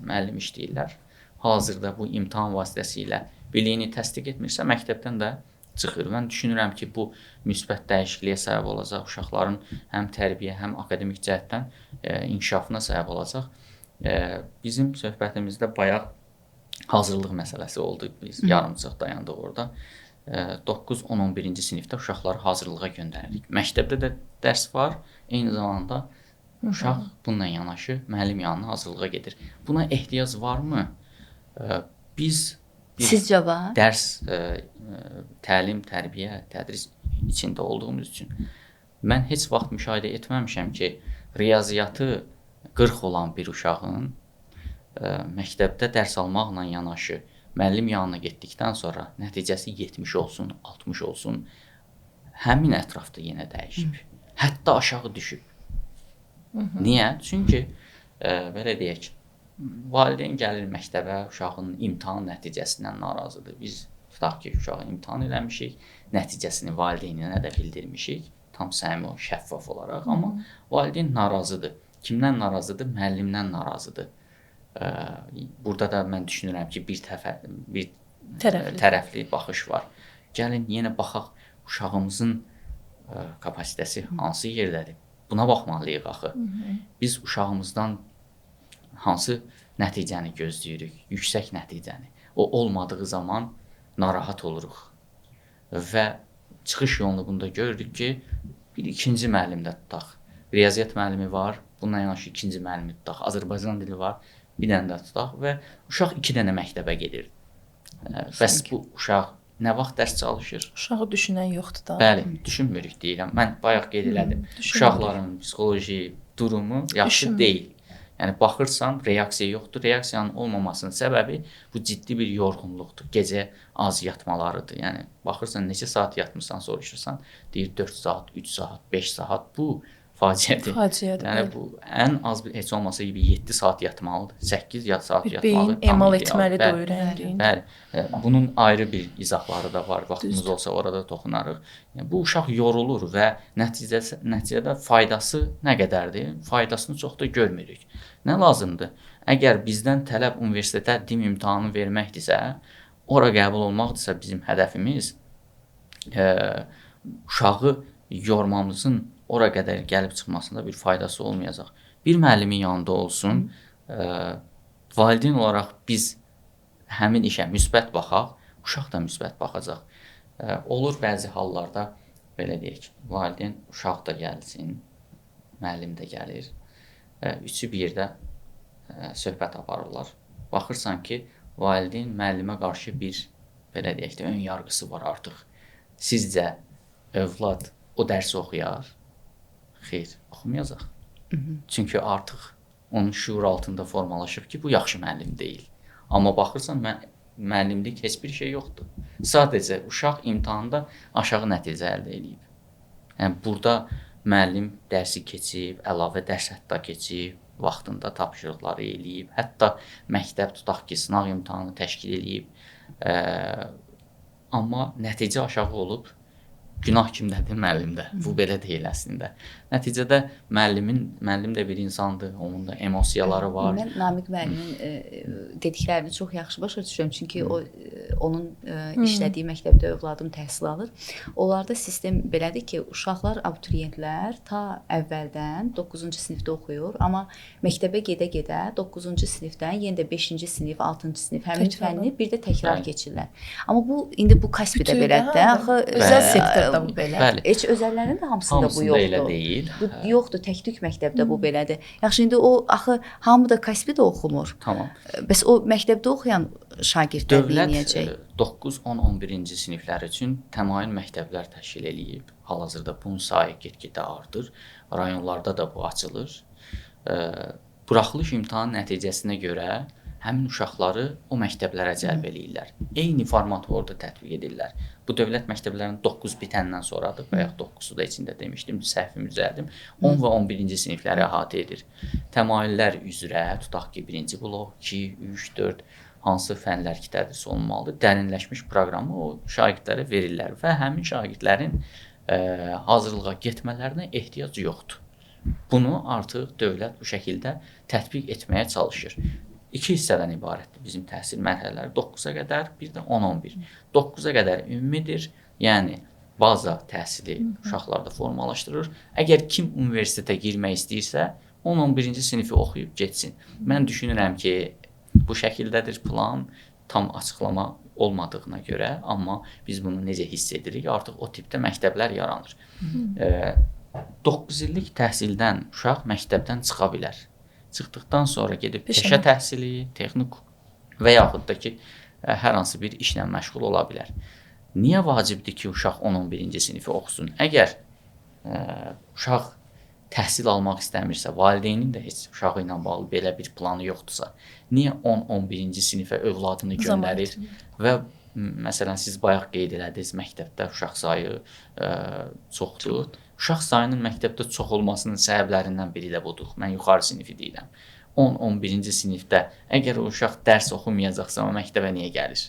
müəllim işləyirlər. Hazırda bu imtahan vasitəsilə biliyini təsdiq etmirsə, məktəbdən də çıxır. Mən düşünürəm ki, bu müsbət dəyişikliyə səbəb olacaq, uşaqların həm tərbiyə, həm akademik cəhətdən inkişafına səbəb olacaq. Bizim söhbətimizdə bayaq hazırlıq məsələsi oldu. Biz yarımçıq dayandıq orada. 9-10-11-ci sinifdə uşaqları hazırlığa göndəririk. Məktəbdə də dərs var, eyni zamanda uşaq bununla yanaşı müəllim yanına hazırlığa gedir. Buna ehtiyac varmı? Biz Sizcə var? Dərs, təlim, tərbiyə, tədris içində olduğumuz üçün mən heç vaxt müşahidə etməmişəm ki, riyaziyyatı 40 olan bir uşağın məktəbdə dərs almaqla yanaşı müəllim yanına getdikdən sonra nəticəsi 70 olsun, 60 olsun, həmin ətrafda yenə dəyişib. Hətta aşağı düşüb. Niyə? Çünki, belə deyək, valideyn gəlir məktəbə, uşağın imtahan nəticəsindən narazıdır. Biz tutaq ki, uşağı imtahan eləmişik, nəticəsini valideyninə də bildirmişik, tam səmimi, şəffaf olaraq. Amma valideyn narazıdır. Kimdən narazıdır? Müəllimdən narazıdır. Burada da mən düşünürəm ki, bir tərəfli baxış var. Gəlin, yenə baxaq, uşağımızın kapasitəsi hansı yerdədir? Buna baxmalıyıq axı. Biz uşağımızdan hansı nəticəni gözləyirik? Yüksək nəticəni. O olmadığı zaman narahat oluruq. Və çıxış yolunu bunda görürük ki, bir ikinci müəllimdə tutaq. Riyaziyyat müəllimi var, bununla yanaşı ikinci müəllimi tutaq. Azərbaycan dili var, bir dənə də tutaq və uşaq 2 dənə məktəbə gedir. Bəs bu uşaq nə vaxt dərs çalışır? Uşağı düşünən yoxdur da. Bəli, düşünmürük deyirəm. Mən bayaq qeyd elədim. Uşaqların psixoloji durumu yaxşı deyil. Yəni, baxırsan, reaksiya yoxdur. Reaksiyanın olmamasının səbəbi bu ciddi bir yorğunluqdur. Gecə az yatmalarıdır. Yəni, baxırsan, neçə saat yatmışsan, soruşursan, deyir 4 saat, 3 saat, 5 saat. Bu faciədir. Faciədir. Yəni, bu ən az bir, heç olmasa gibi 7 saat yatmalıdır. 8 saat yatmalı. Beyin emal etməlidir o ürəyin. Bəli. Bunun ayrı bir izahları da var. Vaxtımız olsa orada toxunarıq. Yəni, bu uşaq yorulur və nəticədə faydası nə qədərdir? Faydasını çox da görmürük. Nə lazımdır? Əgər bizdən tələb universitetə dim imtahanı verməkdirsə, ora qəbul olmaqdırsa bizim hədəfimiz, uşağı yormamızın ora qədər gəlib çıxmasında bir faydası olmayacaq. Bir müəllimin yanında olsun, valideyn olaraq biz həmin işə müsbət baxaq, uşaq da müsbət baxacaq. Olur bəzi hallarda, belə deyək, valideyn uşaq da gəlsin, müəllim də gəlir, üçü bir yerdə söhbət aparırlar. Baxırsan ki, valideyn müəllimə qarşı bir, belə deyək də, ön yargısı var artıq. Sizcə övlad o dərsi oxuyar? Xeyr, oxumayacaq. Çünki artıq onun şuur altında formalaşıb ki, bu yaxşı müəllim deyil. Amma baxırsan, müəllimlik heç bir şey yoxdur. Sadəcə uşaq imtahanda aşağı nəticə əldə edib. Yəni burada müəllim dərsi keçib, əlavə dərs hətta keçib, vaxtında tapşırıqları eləyib, hətta məktəb tutaq ki, sınaq imtahanı təşkil eləyib. Amma nəticə aşağı olub. Günah kimdədir? Müəllimdə. Bu belə deyil əslində. Nəticədə müəllim də bir insandır, onun da emosiyaları var. Mən Namiq müəllimin dediklərini çox yaxşı başa düşürəm, çünki onun işlədiyi məktəbdə övladım təhsil alır. Onlarda sistem belədir ki, uşaqlar, abituriyentlər ta əvvəldən 9-cu sinifdə oxuyur, amma məktəbə gedə-gedə 9-cu sinifdən yenə də 5-ci sinif, 6-cı sinif həmin fənni bir də təkrar keçirlər. Amma bu indi bu Kaspidə belədir. Axı özəl sektorda bu belə. Bəli. Heç özəllərinin də hamısında bu yoxdur. Elə deyil. Bu yoxdur, tək-tük məktəbdə bu belədir. Yaxşı, indi o axı hamı da Kaspidə oxumur. Tamam. Bəs o məktəbdə oxuyan şagirdlər neyniyəcək? Dövlət 9, 10, 11-ci siniflər üçün təmayül məktəblər təşkil eləyib. Hal-hazırda bunun sayı get-gedə artır. Rayonlarda da bu açılır. Buraxılış imtahan nəticəsinə görə həmin uşaqları o məktəblərə cəlb eləyirlər. Eyni formatı orada tətbiq edirlər. Bu dövlət məktəblərinin 9 bitəndən sonradır. Bayaq 9-u da içində demişdim, səhvimi düzəldim. 10 və 11-ci sinifləri əhatə edir. Təmayüllər üzrə tutaq ki, 1-ci blok, 2, 3, 4 hansı fənlər ki tədris olunmalıdır, dərinləşmiş proqramı o şagirdlərə verirlər və həmin şagirdlərin hazırlığa getmələrinə ehtiyac yoxdur. Bunu artıq dövlət bu şəkildə tətbiq etməyə çalışır. 2 hissədən ibarətdir bizim təhsil mərhələləri. 9-a qədər, bir də 10-11. 9-a qədər ümumidir, yəni baza təhsili uşaqlarda formalaşdırır. Əgər kim universitetə girmək istəyirsə, 10-11-ci sinifi oxuyub getsin. Mən düşünürəm ki, bu şəkildədir plan, tam açıqlama olmadığına görə, amma biz bunu necə hiss edirik, artıq o tipdə məktəblər yaranır. 9 illik təhsildən uşaq məktəbdən çıxa bilər. Çıxdıqdan sonra gedib peşə təhsili, texnik və yaxud da ki, hər hansı bir işlə məşğul ola bilər. Niyə vacibdir ki, uşaq 10-11-ci sinifi oxusun? Əgər uşaq təhsil almaq istəmirsə, valideynin də heç uşağı ilə bağlı belə bir planı yoxdursa, niyə 10-11-ci sinifə övladını göndərir və məsələn, siz bayaq qeyd elədiniz, məktəbdə uşaq sayı çoxdur. Uşaq sayının məktəbdə çox olmasının səbəblərindən biri də budur. Mən yuxarı sinifi deyirəm. 10-11-ci sinifdə əgər o uşaq dərs oxumayacaqsa, o məktəbə niyə gəlir?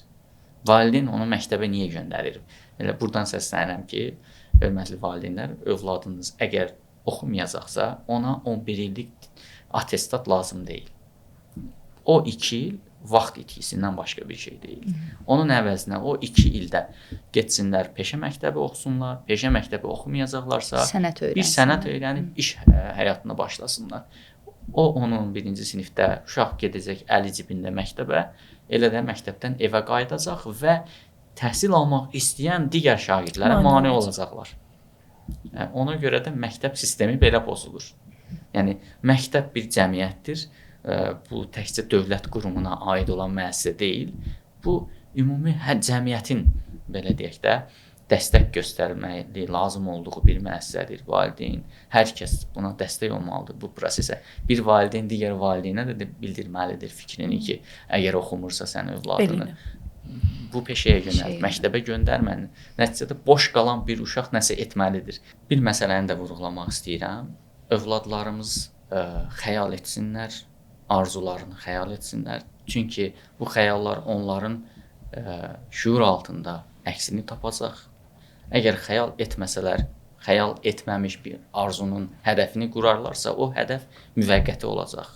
Valideyn onu məktəbə niyə göndərir? Elə buradan səslənirəm ki, hörmətli valideynlər, övladınız əgər oxumayacaqsa, ona 11 illik attestat lazım deyil. O 2 il vaxt itkisindən başqa bir şey deyil. Onun əvəzinə o 2 ildə getsinlər, peşə məktəbi oxusunlar, peşə məktəbi oxumayacaqlarsa, bir sənət öyrənib iş həyatına başlasınlar. O 10-11-ci sinifdə uşaq gedəcək əli cibində məktəbə, elə də məktəbdən evə qayıdacaq və təhsil almaq istəyən digər şagirdlərə mane olacaqlar. Ona görə də məktəb sistemi belə pozulur. Yəni, məktəb bir cəmiyyətdir. Bu təkcə dövlət qurumuna aid olan müəssisə deyil. Bu ümumi cəmiyyətin, belə deyək də, dəstək göstərməli lazım olduğu bir müəssisədir. Valideyn, hər kəs buna dəstək olmalıdır bu prosesə. Bir valideyn digər valideynə də bildirməlidir fikrini ki, əgər oxumursa sən övladını bu peşəyə yönəlt, məktəbə göndərməni. Nəticədə boş qalan bir uşaq nəsə etməlidir. Bir məsələni də vurğulamaq istəyirəm. Övladlarımız xəyal etsinlər, arzularını xəyal etsinlər. Çünki bu xəyallar onların şuur altında əksini tapacaq. Əgər xəyal etməsələr, xəyal etməmiş bir arzunun hədəfini qurarlarsa, o hədəf müvəqqəti olacaq.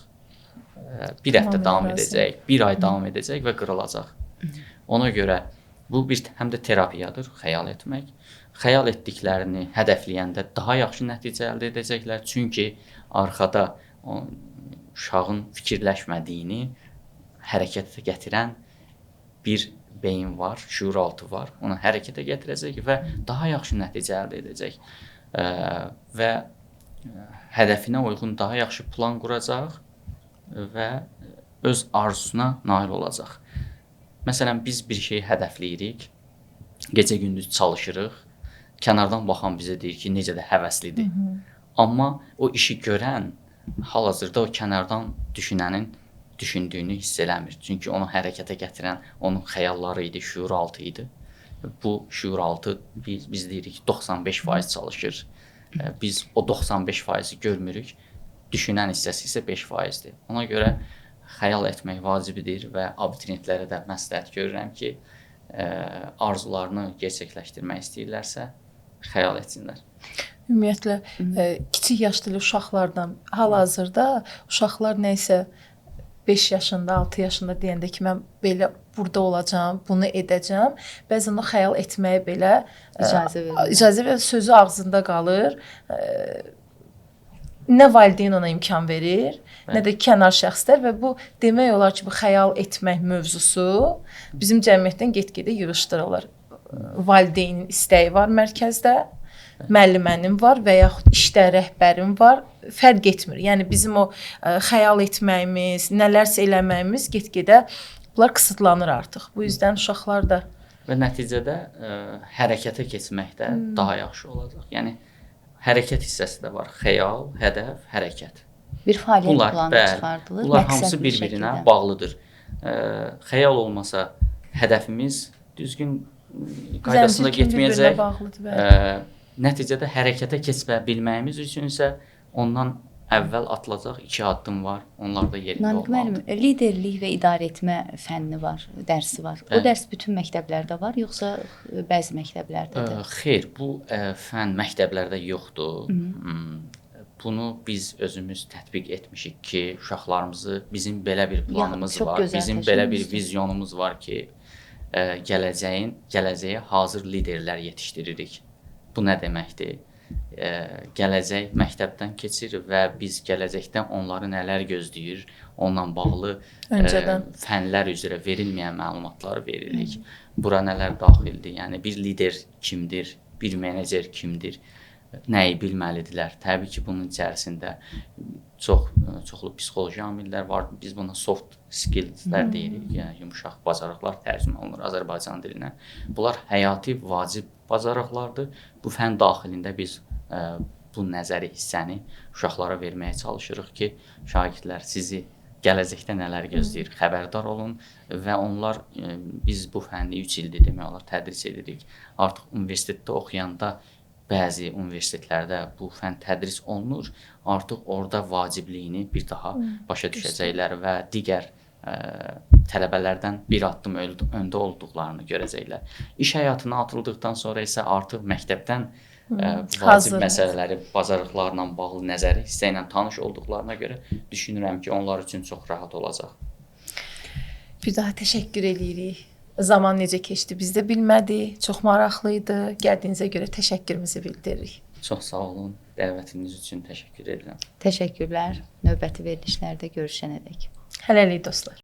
Bir həftə davam edəcək, bir ay davam edəcək və qırılacaq. Ona görə bu bir həm də terapiyadır, xəyal etmək. Xəyal etdiklərini hədəfləyəndə daha yaxşı nəticə əldə edəcəklər. Çünki arxada uşağın fikirləşmədiyini hərəkətə gətirən bir beyin var, şuuraltı var. Onu hərəkətə gətirəcək və daha yaxşı nəticə əldə edəcək. Və hədəfinə uyğun daha yaxşı plan quracaq və öz arzusuna nail olacaq. Məsələn, biz bir şeyi hədəfləyirik, gecə-gündüz çalışırıq, kənardan baxan bizə deyir ki, necə də həvəslidir. Amma o işi görən hal-hazırda o kənardan düşünənin düşündüyünü hiss eləmir. Çünki onu hərəkətə gətirən onun xəyalları idi, şuuraltı idi. Bu şuuraltı biz deyirik 95% çalışır. Biz o 95%-i görmürük. Düşünən hissəsi isə 5%-dir. Ona görə xəyal etmək vacibdir və abituriyentlərə də məsləhət görürəm ki, arzularını gerçəkləşdirmək istəyirlərsə, xəyal etsinlər. Ümumiyyətlə kiçik yaşlı uşaqlardan hal-hazırda uşaqlar nə isə 5 yaşında, 6 yaşında deyəndə ki, mən belə burada olacağam, bunu edəcəm. Bəzən o xəyal etməyə belə icazə və sözü ağzında qalır. Nə valideyn ona imkan verir, nə də kənar şəxslər və bu demək olar ki, bu xəyal etmək mövzusu bizim cəmiyyətdən get-gedə yığışdırılır. Valideynin istəyi var mərkəzdə, müəllimənin var və yaxud işdə rəhbərin var, fərq etmir. Yəni bizim o xəyal etməyimiz, nələrsə eləməyimiz get-gedə bunlar qısıtlanır artıq. Bu yüzdən uşaqlar da və nəticədə hərəkətə keçmək də daha yaxşı olacaq. Yəni hərəkət hissəsi də var. Xəyal, hədəf, hərəkət. Bir fəaliyyət planı çıxardılır. Bunlar hamısı bir-birinə bağlıdır. Xəyal olmasa hədəfimiz düzgün qaydasında getməyəcək. Nəticədə hərəkətə keçə bilməyimiz üçün isə ondan əvvəl atılacaq 2 addım var. Onlar da yerində Namiq müəllim, liderlik və idarə etmə fənni var, dərsi var. O dərs bütün məktəblərdə var, yoxsa bəzi məktəblərdədir? Xeyr, bu fən məktəblərdə yoxdur. Bunu biz özümüz tətbiq etmişik ki, uşaqlarımızı bizim belə bir planımız var, bizim belə bir vizyonumuz var ki, gələcəyə hazır liderlər yetişdiririk. Bu nə deməkdir? Gələcək məktəbdən keçir və biz gələcəkdən onları nələr gözləyir, onunla bağlı fənlər üzrə verilməyən məlumatları veririk. Bura nələr daxildir? Yəni bir lider kimdir? Bir menecer kimdir? Nəyi bilməlidirlər? Təbii ki, bunun içərisində çoxlu psixoloji amillər var. Biz buna soft skillslər deyirik, yəni yumşaq bacarıqlar tərcümə olunur Azərbaycan dilinə. Bunlar həyati vacib bacarıqlardır. Bu fən daxilində biz bu nəzəri hissəni uşaqlara verməyə çalışırıq ki, şagirdlər sizi gələcəkdə nələr gözləyir, xəbərdar olun və onlar biz bu fənni 3 ildir demək olar tədris edirik. Artıq universitetdə oxuyanda bəzi universitetlərdə bu fən tədris olunur. Artıq orada vacibliyini bir daha başa düşəcəklər və digər tələbələrdən bir addım öndə olduqlarını görəcəklər. İş həyatına atıldıqdan sonra isə artıq məktəbdən vacib məsələləri, bacarıqlarla bağlı nəzəri hissə ilə tanış olduqlarına görə düşünürəm ki, onlar üçün çox rahat olacaq. Bir daha təşəkkür edirik. Zaman necə keçdi biz də bilmədik. Çox maraqlı idi. Gəldiyinizə görə təşəkkürümüzü bildiririk. Çox sağ olun. Dəvətiniz üçün təşəkkür edirəm. Təşəkkürlər. Növbəti verilişlərdə görüşənədək. Hələlik dostlar.